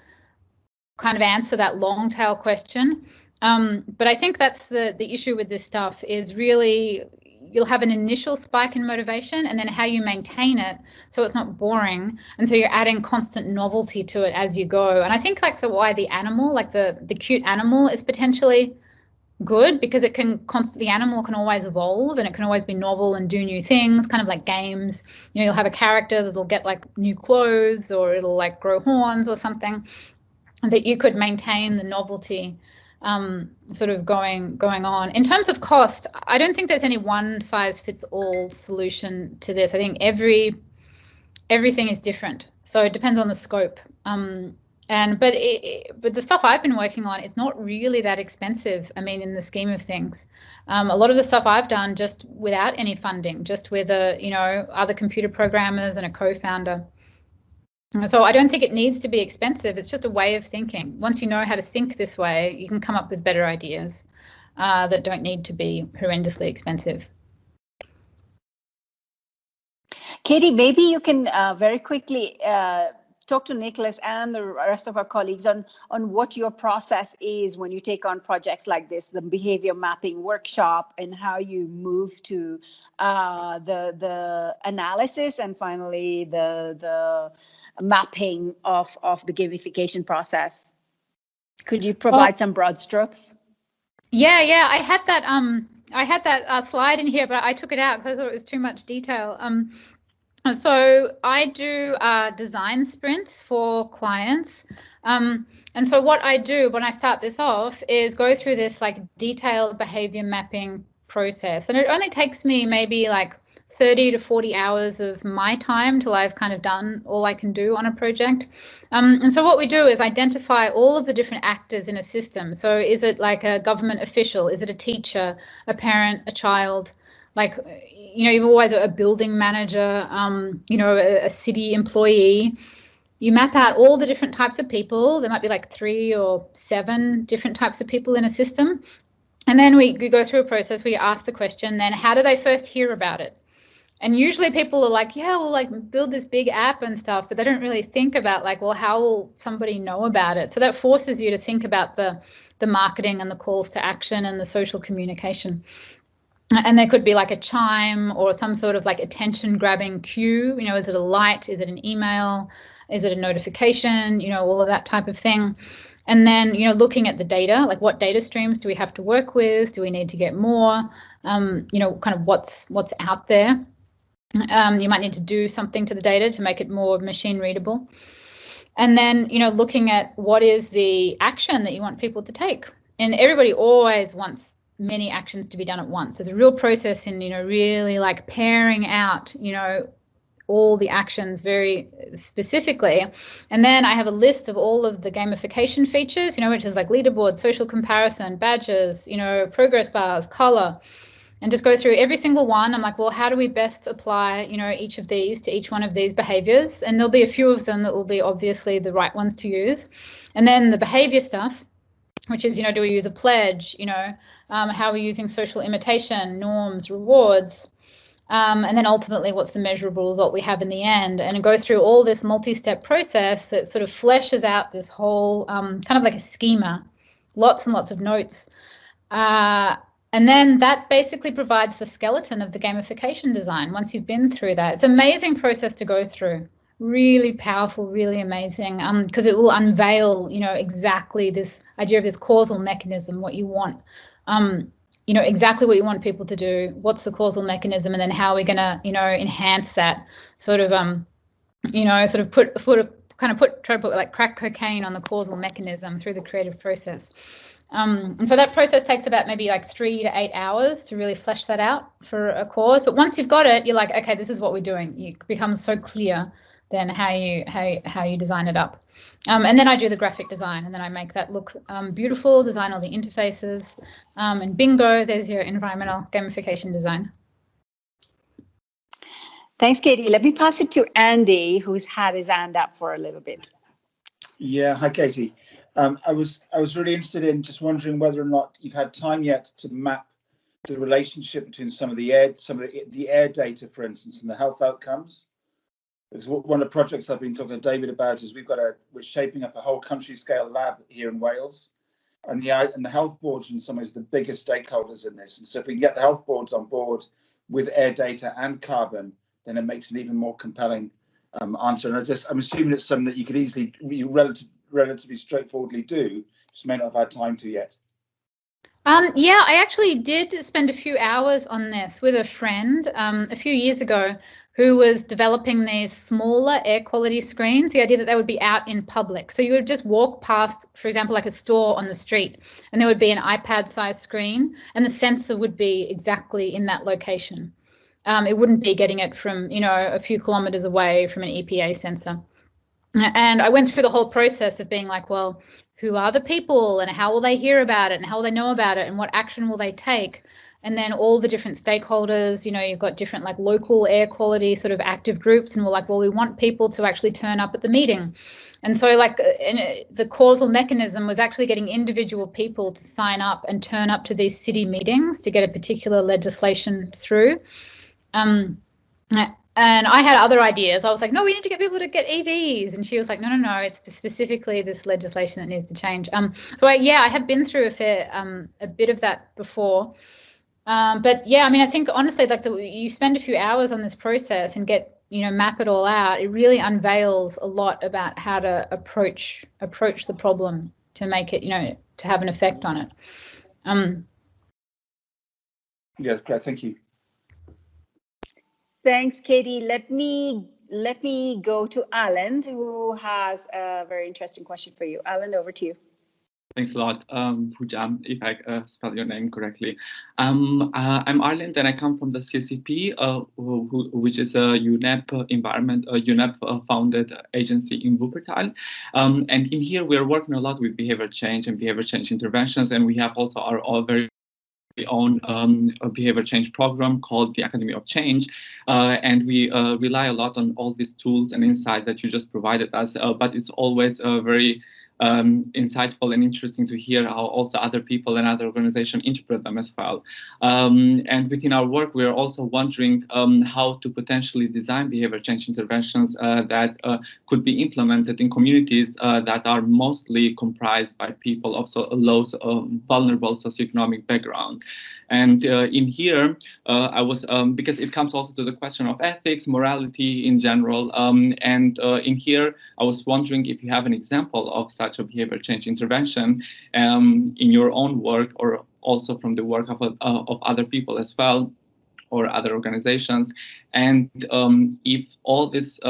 kind of answer that long tail question. But I think that's the issue with this stuff, is really you'll have an initial spike in motivation and then how you maintain it so it's not boring. And so you're adding constant novelty to it as you go. And I think that's why the animal, the cute animal, is potentially good, because it can the animal can always evolve and it can always be novel and do new things, kind of like games. You'll have a character that'll get new clothes, or it'll grow horns or something, that you could maintain the novelty sort of going on. In terms of cost, I don't think there's any one size fits all solution to this. I think everything is different, so it depends on the scope. But the stuff I've been working on, it's not really that expensive. I mean, in the scheme of things, a lot of the stuff I've done just without any funding, just with other computer programmers and a co-founder. So I don't think it needs to be expensive. It's just a way of thinking. Once you know how to think this way, you can come up with better ideas that don't need to be horrendously expensive. Katie, maybe you can very quickly talk to Nicholas and the rest of our colleagues on what your process is when you take on projects like this, the behavior mapping workshop, and how you move to the analysis and finally the mapping of the gamification process. Could you provide some broad strokes? Yeah, I had that slide in here, but I took it out because I thought it was too much detail. So I do design sprints for clients. And so what I do when I start this off is go through this detailed behavior mapping process. And it only takes me maybe 30 to 40 hours of my time till I've kind of done all I can do on a project. And so what we do is identify all of the different actors in a system. So is it like a government official? Is it a teacher, a parent, a child? Like, you know, you've always a building manager, you know, a city employee. You map out all the different types of people. There might be like 3 or 7 different types of people in a system. And then we go through a process where you ask the question, then how do they first hear about it? And usually people are like, yeah, we'll like build this big app and stuff, but they don't really think about like, well, how will somebody know about it? So that forces you to think about the marketing and the calls to action and the social communication. And there could be like a chime or some sort of like attention grabbing cue. You know, is it a light? Is it an email? Is it a notification? You know, all of that type of thing. And then, you know, looking at the data, like what data streams do we have to work with? Do we need to get more? You know, kind of what's out there. You might need to do something to the data to make it more machine readable. And then, you know, looking at what is the action that you want people to take. And everybody always wants many actions to be done at once. There's a real process in, you know, really like pairing out, you know, all the actions very specifically. And then I have a list of all of the gamification features, you know, which is like leaderboard, social comparison, badges, you know, progress bars, color, and just go through every single one. I'm like, well, how do we best apply, you know, each of these to each one of these behaviors? And there'll be a few of them that will be obviously the right ones to use. And then the behavior stuff, which is, you know, do we use a pledge, you know, how are we using social imitation, norms, rewards, and then ultimately what's the measurable result we have in the end, and go through all this multi-step process that sort of fleshes out this whole kind of like a schema, lots and lots of notes. And then that basically provides the skeleton of the gamification design once you've been through that. It's an amazing process to go through. Really powerful, really amazing, because it will unveil, you know, exactly this idea of this causal mechanism, what you want, you know, exactly what you want people to do, what's the causal mechanism, and then how we're going to, you know, enhance that sort of, you know, sort of try to put like crack cocaine on the causal mechanism through the creative process. And so that process takes about maybe like 3 to 8 hours to really flesh that out for a cause. But once you've got it, you're like, okay, this is what we're doing. It becomes so clear then how you design it up. And then I do the graphic design, and then I make that look beautiful, design all the interfaces, and bingo, there's your environmental gamification design. Thanks, Katie. Let me pass it to Andy, who's had his hand up for a little bit. Yeah, hi, Katie. I was really interested in just wondering whether or not you've had time yet to map the relationship between some of the air data, for instance, and the health outcomes. Because one of the projects I've been talking to David about is we're shaping up a whole country scale lab here in Wales, and the health boards in some ways the biggest stakeholders in this. And so if we can get the health boards on board with air data and carbon, then it makes an even more compelling answer. And I'm assuming it's something that you could easily, relatively straightforwardly do, just may not have had time to yet. Yeah, I actually did spend a few hours on this with a friend a few years ago who was developing these smaller air quality screens, the idea that they would be out in public. So you would just walk past, for example, like a store on the street, and there would be an iPad-sized screen, and the sensor would be exactly in that location. It wouldn't be getting it from, you know, a few kilometers away from an EPA sensor. And I went through the whole process of being like, well, who are the people and how will they hear about it and how will they know about it and what action will they take? And then all the different stakeholders, you know, you've got different like local air quality sort of active groups, and we're like, well, we want people to actually turn up at the meeting. And so like the causal mechanism was actually getting individual people to sign up and turn up to these city meetings to get a particular legislation through. And I had other ideas. I was like, no, we need to get people to get EVs. And she was like, no, it's specifically this legislation that needs to change. So I have been through a bit of that before. But yeah, I mean, I think honestly, like you spend a few hours on this process and get, you know, map it all out. It really unveils a lot about how to approach the problem to make it, you know, to have an effect on it. Yeah, that's great. Thank you. Thanks, Katie. Let me go to Alan, who has a very interesting question for you. Alan, over to you. Thanks a lot, Pooja, if I spell your name correctly. I'm Arlind, and I come from the CCP, which is a UNEP founded agency in Wuppertal. And in here, we're working a lot with behavior change and behavior change interventions, and we have also our very own behavior change program called the Academy of Change, and we rely a lot on all these tools and insights that you just provided us, but it's always very insightful and interesting to hear how also other people and other organizations interpret them as well. And within our work, we're also wondering how to potentially design behavior change interventions that could be implemented in communities that are mostly comprised by people of low, vulnerable socioeconomic background. And in here, I was, because it comes also to the question of ethics, morality in general. And in here, I was wondering if you have an example of such a behavior change intervention in your own work, or also from the work of other people as well, or other organizations. And if all this,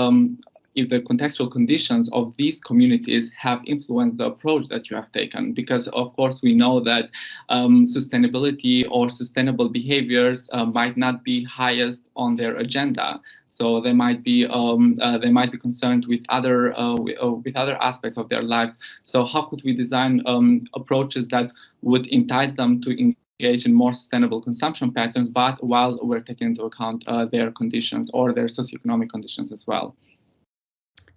if the contextual conditions of these communities have influenced the approach that you have taken, because of course we know that sustainability or sustainable behaviors might not be highest on their agenda. So they might be concerned with other aspects of their lives. So how could we design approaches that would entice them to engage in more sustainable consumption patterns, but while we're taking into account their conditions or their socioeconomic conditions as well?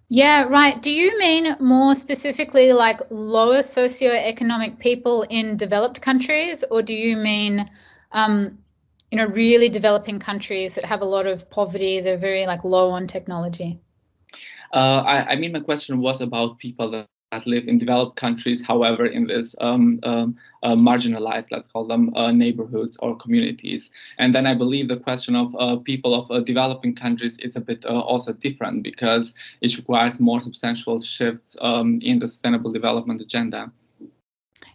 Yeah, right. Do you mean more specifically like lower socioeconomic people in developed countries, or do you mean, you know, really developing countries that have a lot of poverty, they're very like low on technology? I mean, my question was about people that live in developed countries, however, in this marginalized, let's call them neighborhoods or communities. And then I believe the question of people of developing countries is a bit also different, because it requires more substantial shifts in the sustainable development agenda.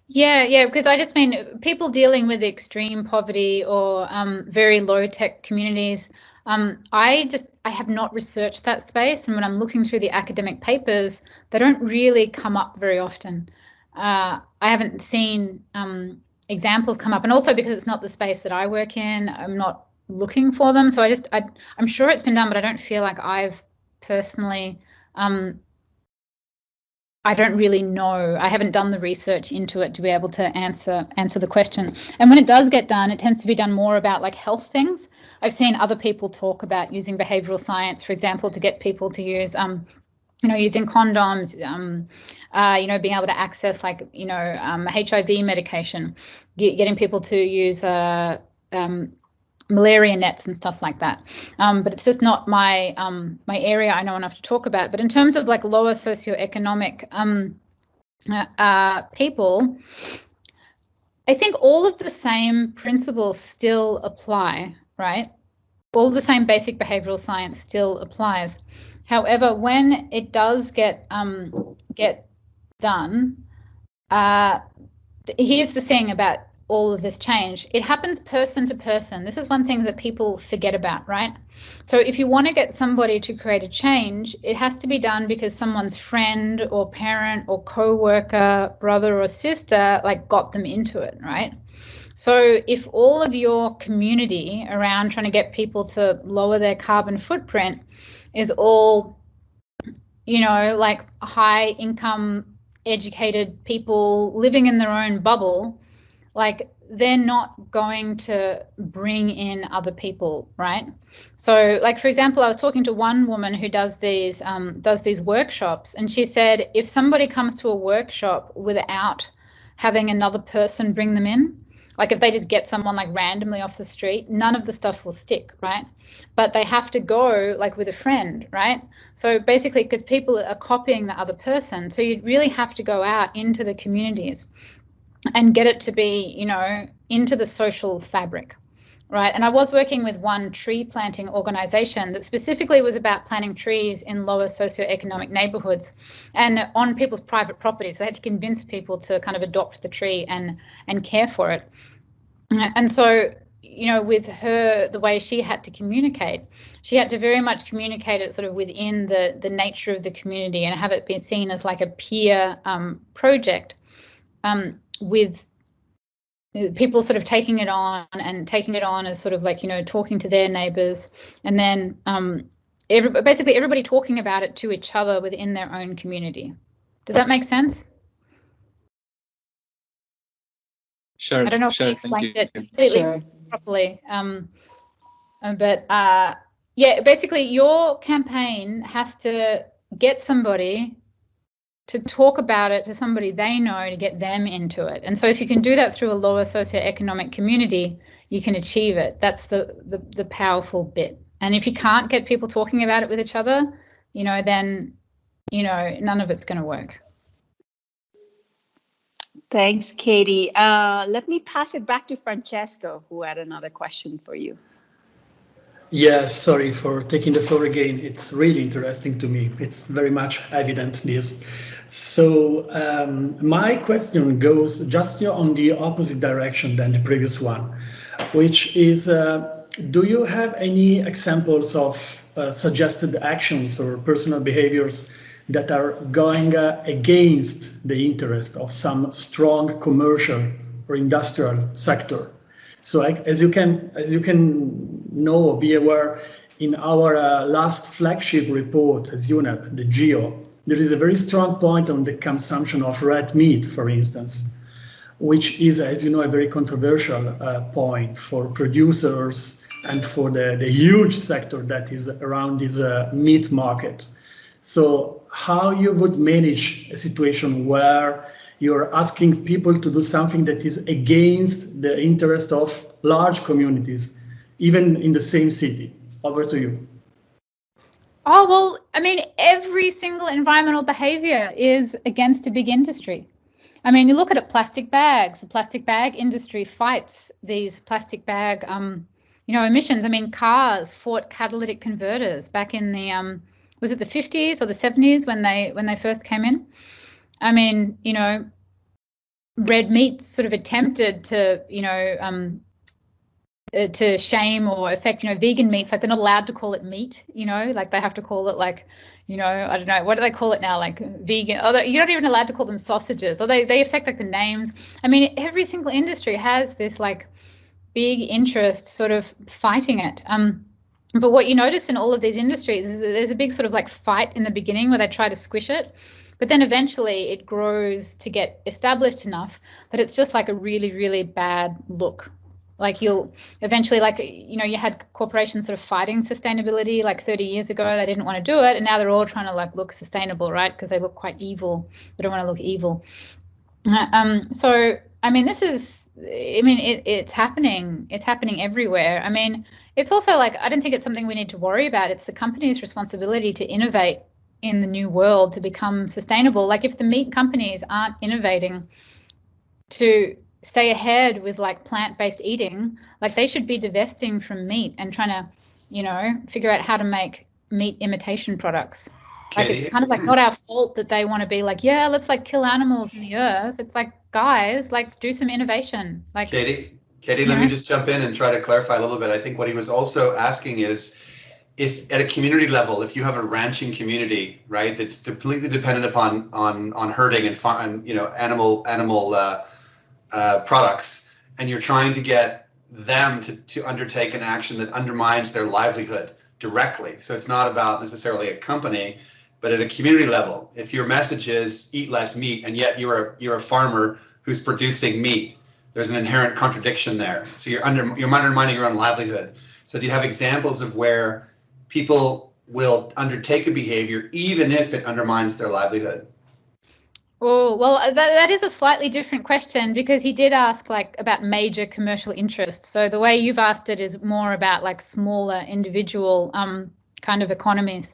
Yeah, because I just mean people dealing with extreme poverty or very low tech communities. I have not researched that space, and when I'm looking through the academic papers, they don't really come up very often. I haven't seen examples come up, and also because it's not the space that I work in, I'm not looking for them. So I'm sure it's been done, but I don't feel like I've personally, I don't really know. I haven't done the research into it to be able to answer the question. And when it does get done, it tends to be done more about like health things. I've seen other people talk about using behavioral science, for example, to get people to use, you know, using condoms, you know, being able to access like, you know, HIV medication, getting people to use malaria nets and stuff like that. But it's just not my my area I know enough to talk about. But in terms of like lower socioeconomic people, I think all of the same principles still apply, right? All the same basic behavioral science still applies. However, when it does get done, here's the thing about all of this change. It happens person to person. This is one thing that people forget about, right? So if you want to get somebody to create a change, it has to be done because someone's friend or parent or co-worker, brother or sister, like got them into it, right? So if all of your community around trying to get people to lower their carbon footprint is all, you know, like high income, educated people living in their own bubble, like they're not going to bring in other people, right? So like, for example, I was talking to one woman who does these workshops, and she said, if somebody comes to a workshop without having another person bring them in, like if they just get someone like randomly off the street, none of the stuff will stick, right? But they have to go like with a friend, right? So basically, because people are copying the other person, so you really have to go out into the communities and get it to be, you know, into the social fabric, right? And I was working with one tree planting organization that specifically was about planting trees in lower socioeconomic neighborhoods and on people's private properties. They had to convince people to kind of adopt the tree and care for it. And so, you know, with her, the way she had to communicate, she had to very much communicate it sort of within the nature of the community and have it be seen as like a peer project. with people sort of taking it on as sort of like, you know, talking to their neighbors, and then basically everybody talking about it to each other within their own community. Does that make sense? Sure. I don't know if I explained it completely properly. But yeah, basically your campaign has to get somebody to talk about it to somebody they know to get them into it. And so if you can do that through a lower socioeconomic community, you can achieve it. That's the powerful bit. And if you can't get people talking about it with each other, you know, then, you know, none of it's going to work. Thanks, Katie. Let me pass it back to Francesco, who had another question for you. Yes, sorry for taking the floor again. It's really interesting to me. It's very much evident, this. So my question goes just on the opposite direction than the previous one, which is, do you have any examples of suggested actions or personal behaviors that are going against the interest of some strong commercial or industrial sector? So as you can know or be aware, in our last flagship report as UNEP, the GEO, there is a very strong point on the consumption of red meat, for instance, which is, as you know, a very controversial point for producers and for the huge sector that is around this meat market. So how you would manage a situation where you're asking people to do something that is against the interest of large communities, even in the same city? Over to you. Oh, well, I mean, every single environmental behavior is against a big industry. I mean, you look at it, plastic bags. The plastic bag industry fights these plastic bag, you know, emissions. I mean, cars fought catalytic converters back in the, was it the 50s or the 70s when they first came in? I mean, you know, red meat sort of attempted to, you know, to shame or affect, you know, vegan meats. Like they're not allowed to call it meat, you know, like they have to call it like, you know, I don't know, what do they call it now? Like vegan, or you're not even allowed to call them sausages, or they affect like the names. I mean, every single industry has this like big interest sort of fighting it. But what you notice in all of these industries is that there's a big sort of like fight in the beginning where they try to squish it. But then eventually it grows to get established enough that it's just like a really, really bad look. Like you'll eventually, like, you know, you had corporations sort of fighting sustainability like 30 years ago. They didn't want to do it. And now they're all trying to like look sustainable, right? Because they look quite evil. They don't want to look evil. So, I mean, this is, I mean, it's happening. It's happening everywhere. I mean, it's also like, I don't think it's something we need to worry about. It's the company's responsibility to innovate in the new world to become sustainable. Like if the meat companies aren't innovating to stay ahead with like plant-based eating, like they should be divesting from meat and trying to, you know, figure out how to make meat imitation products. Like it's kind of like not our fault that they want to be like, yeah, let's like kill animals in the earth. It's like, guys, like do some innovation. Like Katie, let me just jump in and try to clarify a little bit. I think what he was also asking is, if at a community level, if you have a ranching community, right, that's completely dependent on herding and you know, animal products, and you're trying to get them to undertake an action that undermines their livelihood directly. So it's not about necessarily a company, but at a community level, if your message is eat less meat, and yet you're a farmer who's producing meat, there's an inherent contradiction there. So you're undermining your own livelihood. So do you have examples of where people will undertake a behavior even if it undermines their livelihood? Oh, well, that is a slightly different question, because he did ask like about major commercial interests. So the way you've asked it is more about like smaller individual kind of economies.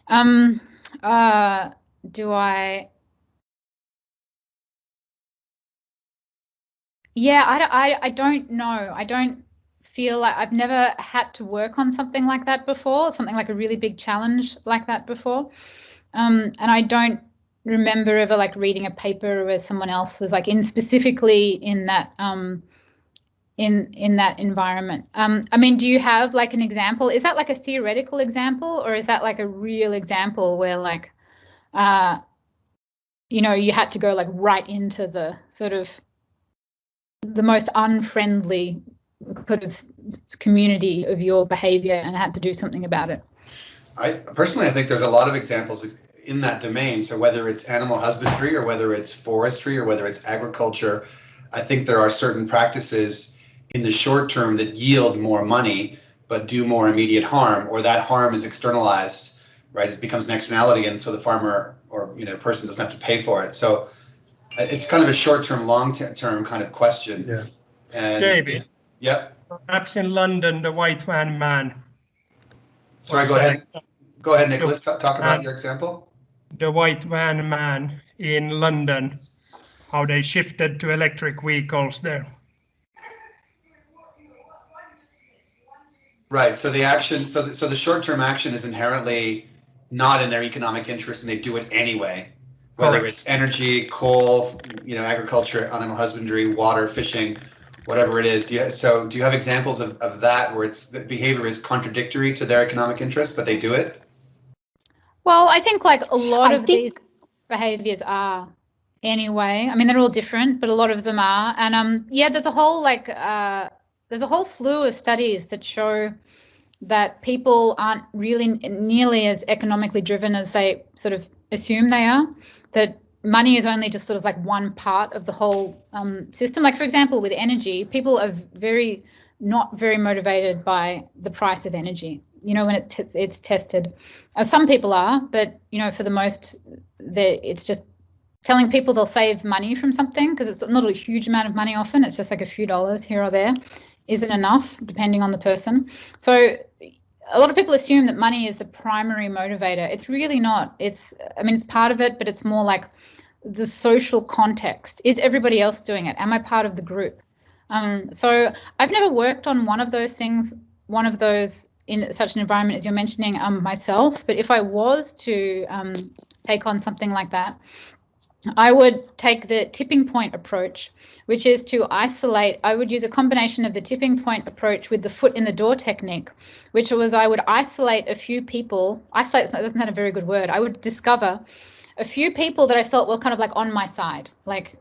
Do I? Yeah, I don't know. I don't feel like I've never had to work on something like that before, something like a really big challenge like that before. And I don't remember ever like reading a paper where someone else was like specifically in that in that environment. I mean, do you have like an example? Is that like a theoretical example, or is that like a real example where like you know, you had to go like right into the sort of the most unfriendly kind of community of your behavior and had to do something about it. I think there's a lot of examples in that domain. So whether it's animal husbandry or whether it's forestry or whether it's agriculture, I think there are certain practices in the short term that yield more money but do more immediate harm, or that harm is externalized, right? It becomes an externality, and so the farmer or person doesn't have to pay for it. So it's kind of a short-term, long-term kind of question. Yeah. And David. Yep. Perhaps in London, the white van man. Sorry, go ahead. Go ahead, Nicholas. Talk about your example. The white van man in London, how they shifted to electric vehicles there. Right. So the action, so the short-term action is inherently not in their economic interest, and they do it anyway. Whether Correct. it's energy, coal, agriculture, animal husbandry, water, fishing, whatever it is. Do you have examples of that where the behavior is contradictory to their economic interest, but they do it? Well, I think like a lot of these behaviors are anyway. I mean, they're all different, but a lot of them are. And yeah, there's a whole slew of studies that show that people aren't really nearly as economically driven as they sort of assume they are. That money is only just sort of like one part of the whole system. Like, for example, with energy, people are not very motivated by the price of energy, when it's tested. Some people are, but, for the most, it's just telling people they'll save money from something, because it's not a huge amount of money often. It's just like a few dollars here or there, isn't enough, depending on the person. So a lot of people assume that money is the primary motivator. It's really not. It's part of it, but it's more like the social context. Is everybody else doing it? Am I part of the group? So I've never worked on one of those things, in such an environment as you're mentioning myself. But if I was to take on something like that, I would take the tipping point approach, which is to isolate. I would use a combination of the tipping point approach with the foot in the door technique, which was I would isolate a few people. Isolate isn't that a very good word. I would discover a few people that I felt were kind of like on my side. Like,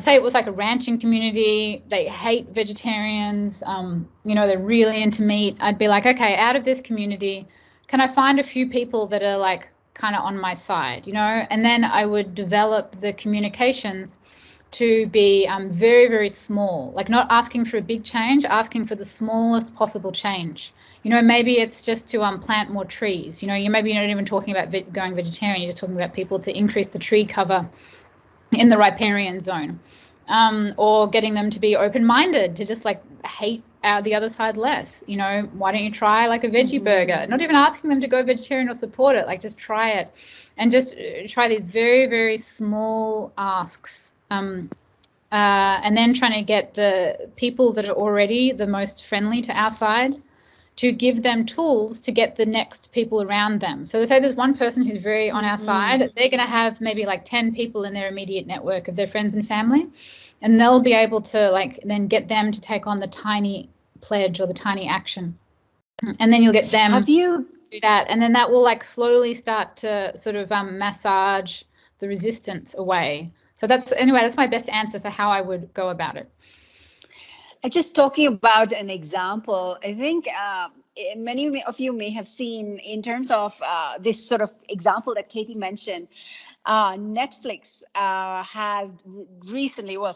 say it was like a ranching community. They hate vegetarians. They're really into meat. I'd be like, okay, out of this community, can I find a few people that are like kind of on my side, and then I would develop the communications to be very, very small, like not asking for a big change, asking for the smallest possible change. Maybe it's just to plant more trees. You're not even talking about going vegetarian. You're just talking about people to increase the tree cover in the riparian zone, or getting them to be open-minded, to just like hate the other side less. Why don't you try like a veggie burger? Not even asking them to go vegetarian or support it, like just try it, and just try these very, very small asks, and then trying to get the people that are already the most friendly to our side to give them tools to get the next people around them. So say there's one person who's very on our side, they're going to have maybe like 10 people in their immediate network of their friends and family, and they'll be able to like then get them to take on the tiny pledge or the tiny action, and then you'll get them do that, and then that will like slowly start to sort of massage the resistance away. So that's my best answer for how I would go about it. Just talking about an example, I think many of you may have seen in terms of this sort of example that Katie mentioned. Netflix has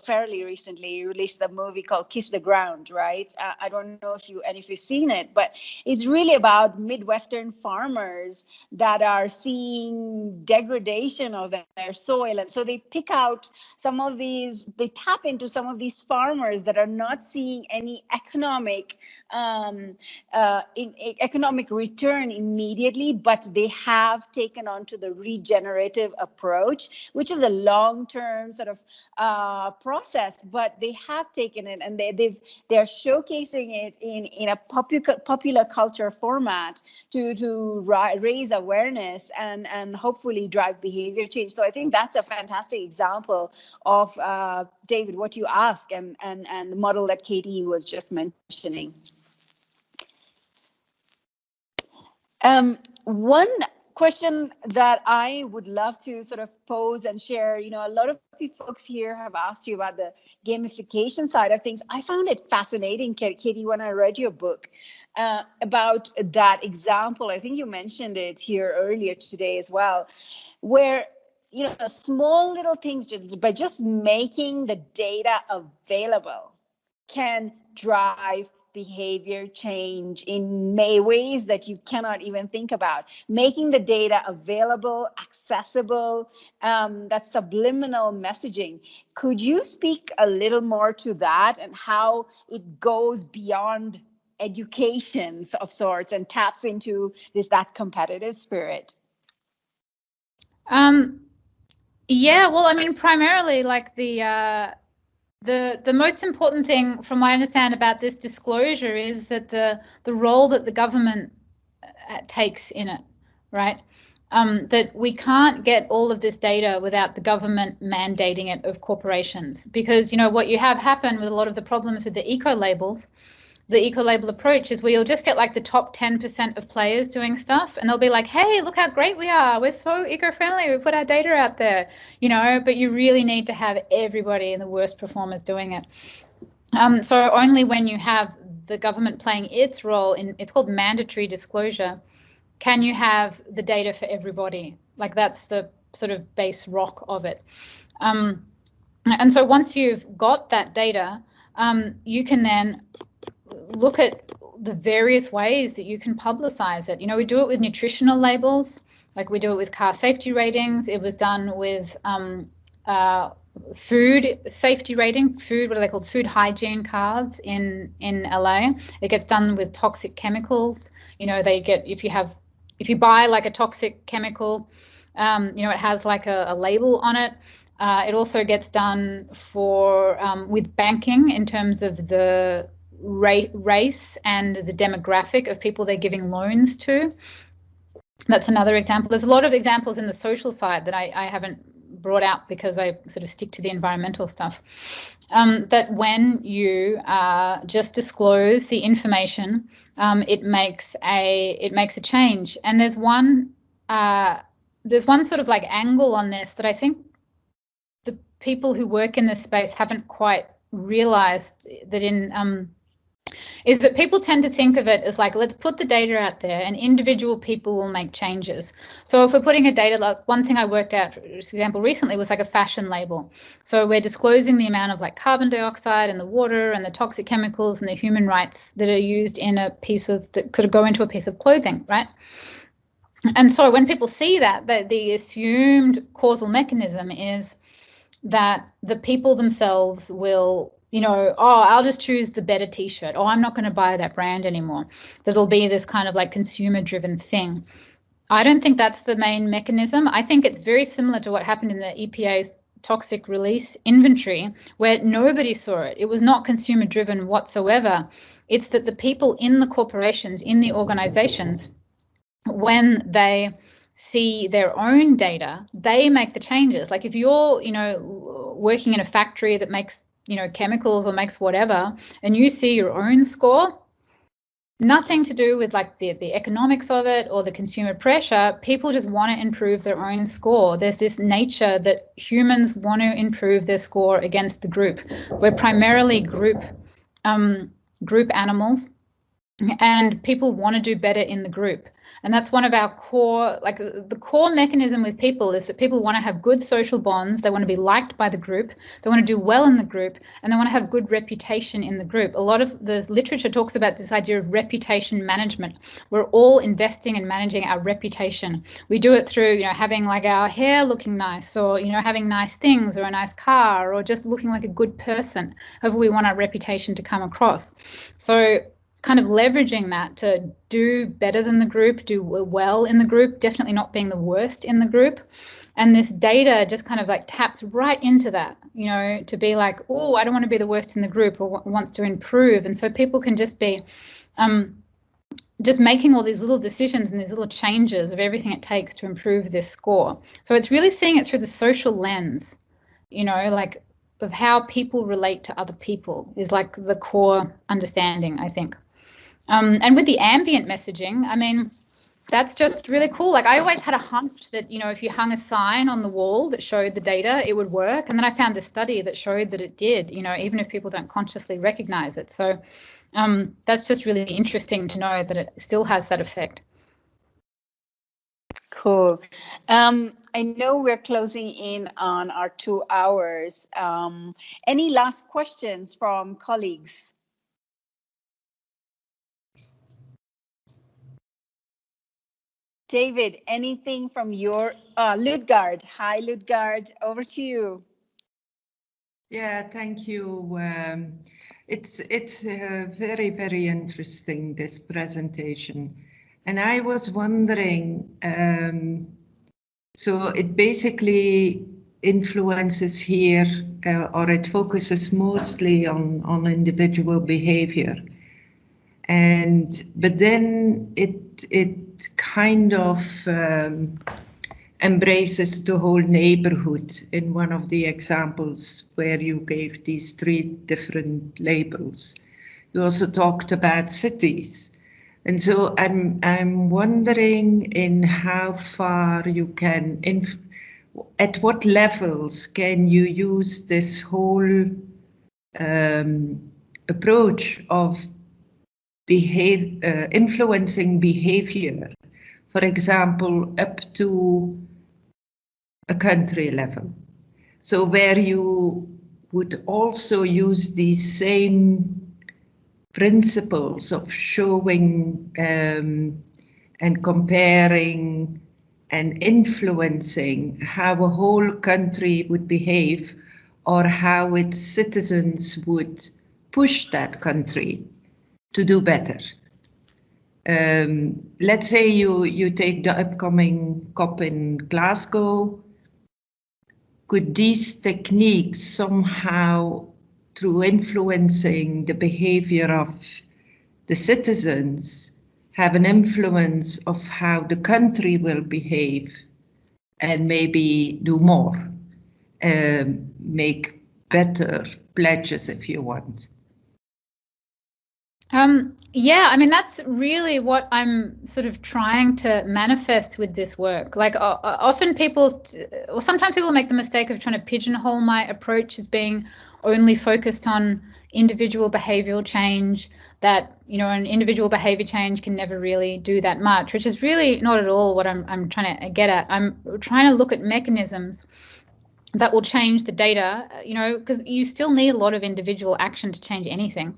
fairly recently released the movie called Kiss the Ground, right? I don't know if you've seen it, but it's really about Midwestern farmers that are seeing degradation of their soil. And so they pick out they tap into some of these farmers that are not seeing any economic return immediately, but they have taken on to the regenerative approach, which is a long-term sort of process, but they have taken it and they're showcasing it in a popular culture format to raise awareness and hopefully drive behavior change. So I think that's a fantastic example of David, what you ask, and the model that Katie was just mentioning. One question that I would love to sort of pose and share, a lot of folks here have asked you about the gamification side of things. I found it fascinating, Katie, when I read your book about that example. I think you mentioned it here earlier today as well, where small little things, by just making the data available, can drive behavior change in ways that you cannot even think about. Making the data available, accessible, that subliminal messaging. Could you speak a little more to that and how it goes beyond education of sorts and taps into that competitive spirit? Yeah, well, I mean, primarily, like the most important thing, from what I understand about this disclosure, is that the role that the government takes in it, right? That we can't get all of this data without the government mandating it of corporations, because what you have happen with a lot of the problems with the eco-labels. The eco-label approach is where you'll just get like the top 10% of players doing stuff, and they'll be like, hey, look how great we are. We're so eco-friendly. We put our data out there, but you really need to have everybody and the worst performers doing it. So only when you have the government playing its role it's called mandatory disclosure, can you have the data for everybody. Like that's the sort of base rock of it. And so once you've got that data, you can then look at the various ways that you can publicize it. We do it with nutritional labels, like we do it with car safety ratings. It was done with food safety rating, what are they called? Food hygiene cards in LA. It gets done with toxic chemicals. They get, if you buy like a toxic chemical, it has like a label on it. It also gets done for with banking in terms of the race and the demographic of people they're giving loans to. That's another example. There's a lot of examples in the social side that I haven't brought out because I sort of stick to the environmental stuff. That when you just disclose the information, it makes a change. And there's one sort of like angle on this that I think the people who work in this space haven't quite realized, that is that people tend to think of it as like, let's put the data out there and individual people will make changes. So if we're putting a data, like one thing I worked out, for example, recently was like a fashion label. So we're disclosing the amount of like carbon dioxide and the water and the toxic chemicals and the human rights that are used in a piece of, that could go into a piece of clothing, right? And so when people see that the assumed causal mechanism is that the people themselves will, I'll just choose the better t-shirt. I'm not going to buy that brand anymore. There'll be this kind of like consumer driven thing. I don't think that's the main mechanism. I think it's very similar to what happened in the EPA's toxic release inventory, where nobody saw it. It was not consumer driven whatsoever. It's that the people in the corporations, in the organizations, when they see their own data, they make the changes. Like if you're, working in a factory that makes, chemicals or makes whatever, and you see your own score, nothing to do with like the economics of it or the consumer pressure. People just want to improve their own score. There's this nature that humans want to improve their score against the group. We're primarily group animals, and people want to do better in the group. And that's one of our core, like the core mechanism with people is that people want to have good social bonds. They want to be liked by the group. They want to do well in the group, and they want to have good reputation in the group. A lot of the literature talks about this idea of reputation management. We're all investing in managing our reputation. We do it through, having like our hair looking nice, or, having nice things, or a nice car, or just looking like a good person, however we want our reputation to come across. So kind of leveraging that to do better than the group, do well in the group, definitely not being the worst in the group. And this data just kind of like taps right into that, to be like, oh, I don't want to be the worst in the group, or wants to improve. And so people can just be just making all these little decisions and these little changes of everything it takes to improve this score. So it's really seeing it through the social lens, like of how people relate to other people is like the core understanding, I think. And with the ambient messaging, I mean, That's just really cool. Like I always had a hunch that, you know, if you hung a sign on the wall that showed the data, it would work. And then I found this study that showed that it did, you know, even if people don't consciously recognize it. So that's just really interesting to know that it still has that effect. Cool. I know we're closing in on our 2 hours. Any last questions from colleagues? David, anything from your Ludgard? Hi, Ludgard, over to you. Yeah, thank you. It's very, very interesting, this presentation. And I was wondering, so it basically influences here, or it focuses mostly on individual behavior. But then it kind of embraces the whole neighborhood in one of the examples where you gave these 3 different labels. You also talked about cities. And so I'm wondering in how far you can, at what levels can you use this whole approach of influencing behavior, for example, up to a country level. So where you would also use these same principles of showing and comparing and influencing how a whole country would behave or how its citizens would push that country to do better. Let's say you take the upcoming COP in Glasgow. Could these techniques somehow, through influencing the behavior of the citizens, have an influence of how the country will behave and maybe do more, make better pledges if you want? Yeah, I mean, that's really what I'm sort of trying to manifest with this work. Like often sometimes people make the mistake of trying to pigeonhole my approach as being only focused on individual behavioral change, that, you know, an individual behavior change can never really do that much, which is really not at all what I'm trying to get at. I'm trying to look at mechanisms that will change the data, you know, because you still need a lot of individual action to change anything.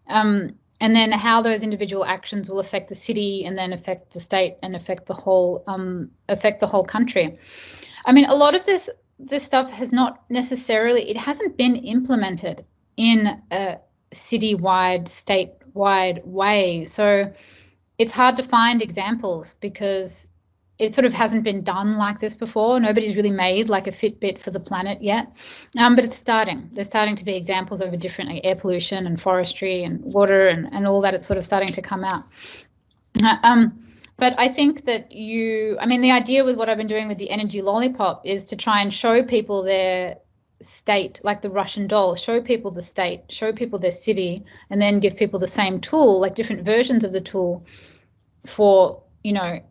And then how those individual actions will affect the city and then affect the state and affect the whole country. I mean, a lot of this stuff has not necessarily, it hasn't been implemented in a citywide, statewide way. So it's hard to find examples because it sort of hasn't been done like this before. Nobody's really made like a Fitbit for the planet yet, but it's starting. There's starting to be examples over different, like, air pollution and forestry and water and all that. It's sort of starting to come out. But I think that the idea with what I've been doing with the energy lollipop is to try and show people their state, like the Russian doll, show people the state, show people their city, and then give people the same tool, like different versions of the tool for, you know,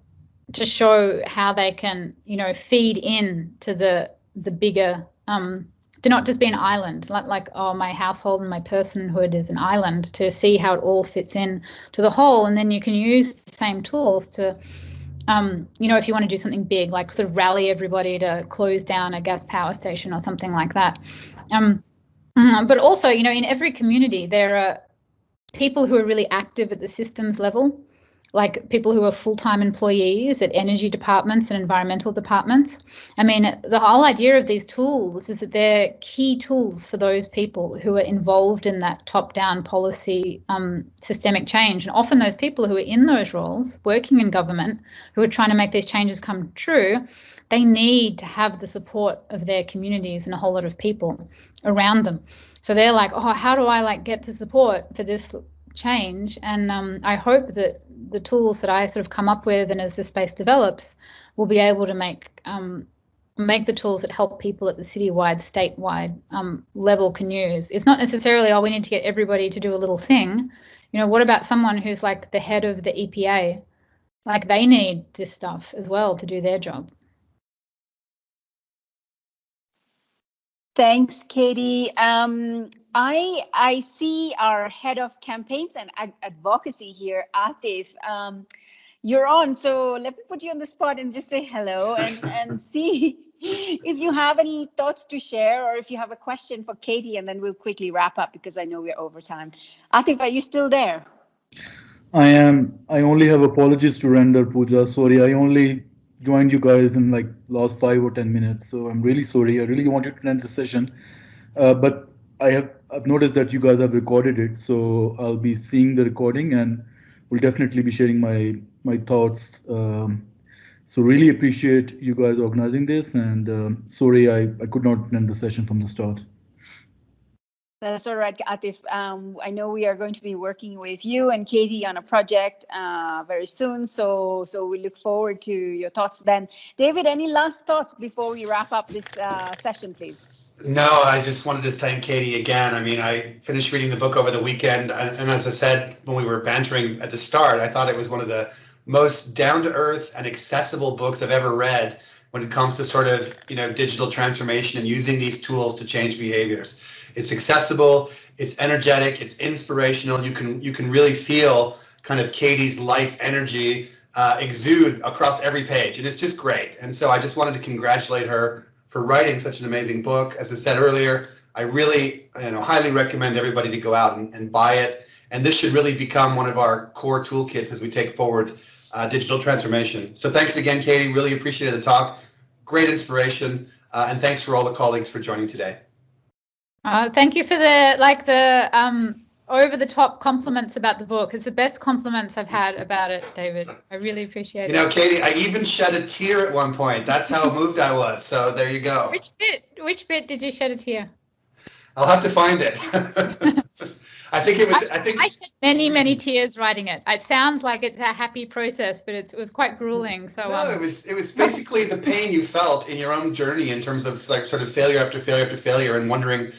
to show how they can, you know, feed in to the bigger, to not just be an island, like oh, my household and my personhood is an island, to see how it all fits in to the whole. And then you can use the same tools to, you know, if you want to do something big, like sort of rally everybody to close down a gas power station or something like that. But also, you know, in every community, there are people who are really active at the systems level, like people who are full-time employees at energy departments and environmental departments. I mean, the whole idea of these tools is that they're key tools for those people who are involved in that top-down policy systemic change. And often those people who are in those roles, working in government, who are trying to make these changes come true, they need to have the support of their communities and a whole lot of people around them. So they're like, oh, how do I get to support for this change? And I hope that the tools that I sort of come up with, and as the space develops, will be able to make the tools that help people at the citywide, statewide level can use. It's not necessarily, oh, we need to get everybody to do a little thing. You know, what about someone who's like the head of the EPA Like they need this stuff as well to do their job. Thanks, Katie. I see our head of campaigns and advocacy here, Atif. You're on, so let me put you on the spot and just say hello and see if you have any thoughts to share or if you have a question for Katie, and then we'll quickly wrap up because I know we're over time. Atif, are you still there? I am. I only have apologies to render, Pooja. Sorry, I only joined you guys in like last 5 or 10 minutes, so I'm really sorry. I really wanted to end the session, but I've noticed that you guys have recorded it, so I'll be seeing the recording and will definitely be sharing my thoughts. So really appreciate you guys organizing this, and sorry I could not end the session from the start. That's all right, Atif. I know we are going to be working with you and Katie on a project very soon, so we look forward to your thoughts then. David, any last thoughts before we wrap up this session, please? No, I just wanted to thank Katie again. I mean, I finished reading the book over the weekend, and as I said when we were bantering at the start, I thought it was one of the most down-to-earth and accessible books I've ever read when it comes to sort of, digital transformation and using these tools to change behaviors. It's accessible, it's energetic, it's inspirational. You can really feel kind of Katie's life energy exude across every page, and it's just great. And so I just wanted to congratulate her for writing such an amazing book. As I said earlier, I really highly recommend everybody to go out and buy it. And this should really become one of our core toolkits as we take forward digital transformation. So thanks again, Katie. Really appreciated the talk. Great inspiration. And thanks for all the colleagues for joining today. Thank you for the over-the-top compliments about the book. It's the best compliments I've had about it, David. I really appreciate it. Katie, I even shed a tear at one point. That's how moved I was. So there you go. Which bit did you shed a tear? I'll have to find it. I think it was. I shed many tears writing it. It sounds like it's a happy process, but it was quite grueling. So no, it was basically the pain you felt in your own journey in terms of like sort of failure after failure after failure, and wondering,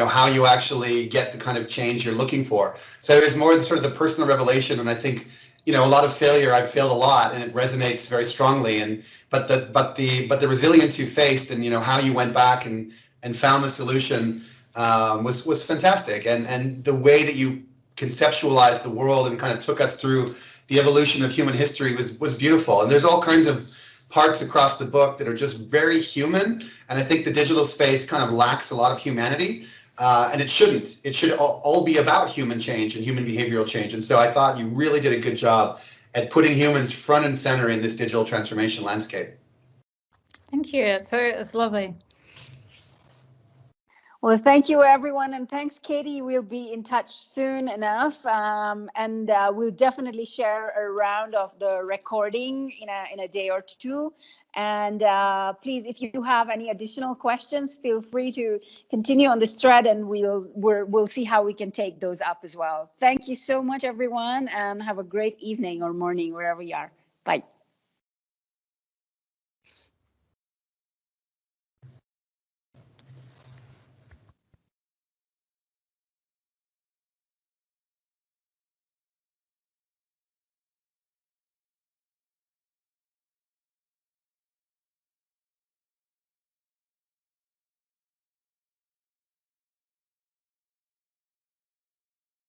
how you actually get the kind of change you're looking for. So it was more sort of the personal revelation, and I think, a lot of failure. I've failed a lot, and it resonates very strongly. But the resilience you faced, and how you went back and found the solution. Was fantastic, and the way that you conceptualized the world and kind of took us through the evolution of human history was beautiful. And there's all kinds of parts across the book that are just very human, and I think the digital space kind of lacks a lot of humanity, and it shouldn't. It should all be about human change and human behavioral change. And so I thought you really did a good job at putting humans front and center in this digital transformation landscape. Thank you. It's lovely. Well, thank you, everyone, and thanks, Katie. We'll be in touch soon enough, and we'll definitely share a round of the recording in a day or two. And please, if you have any additional questions, feel free to continue on this thread, and we'll see how we can take those up as well. Thank you so much, everyone, and have a great evening or morning wherever you are. Bye.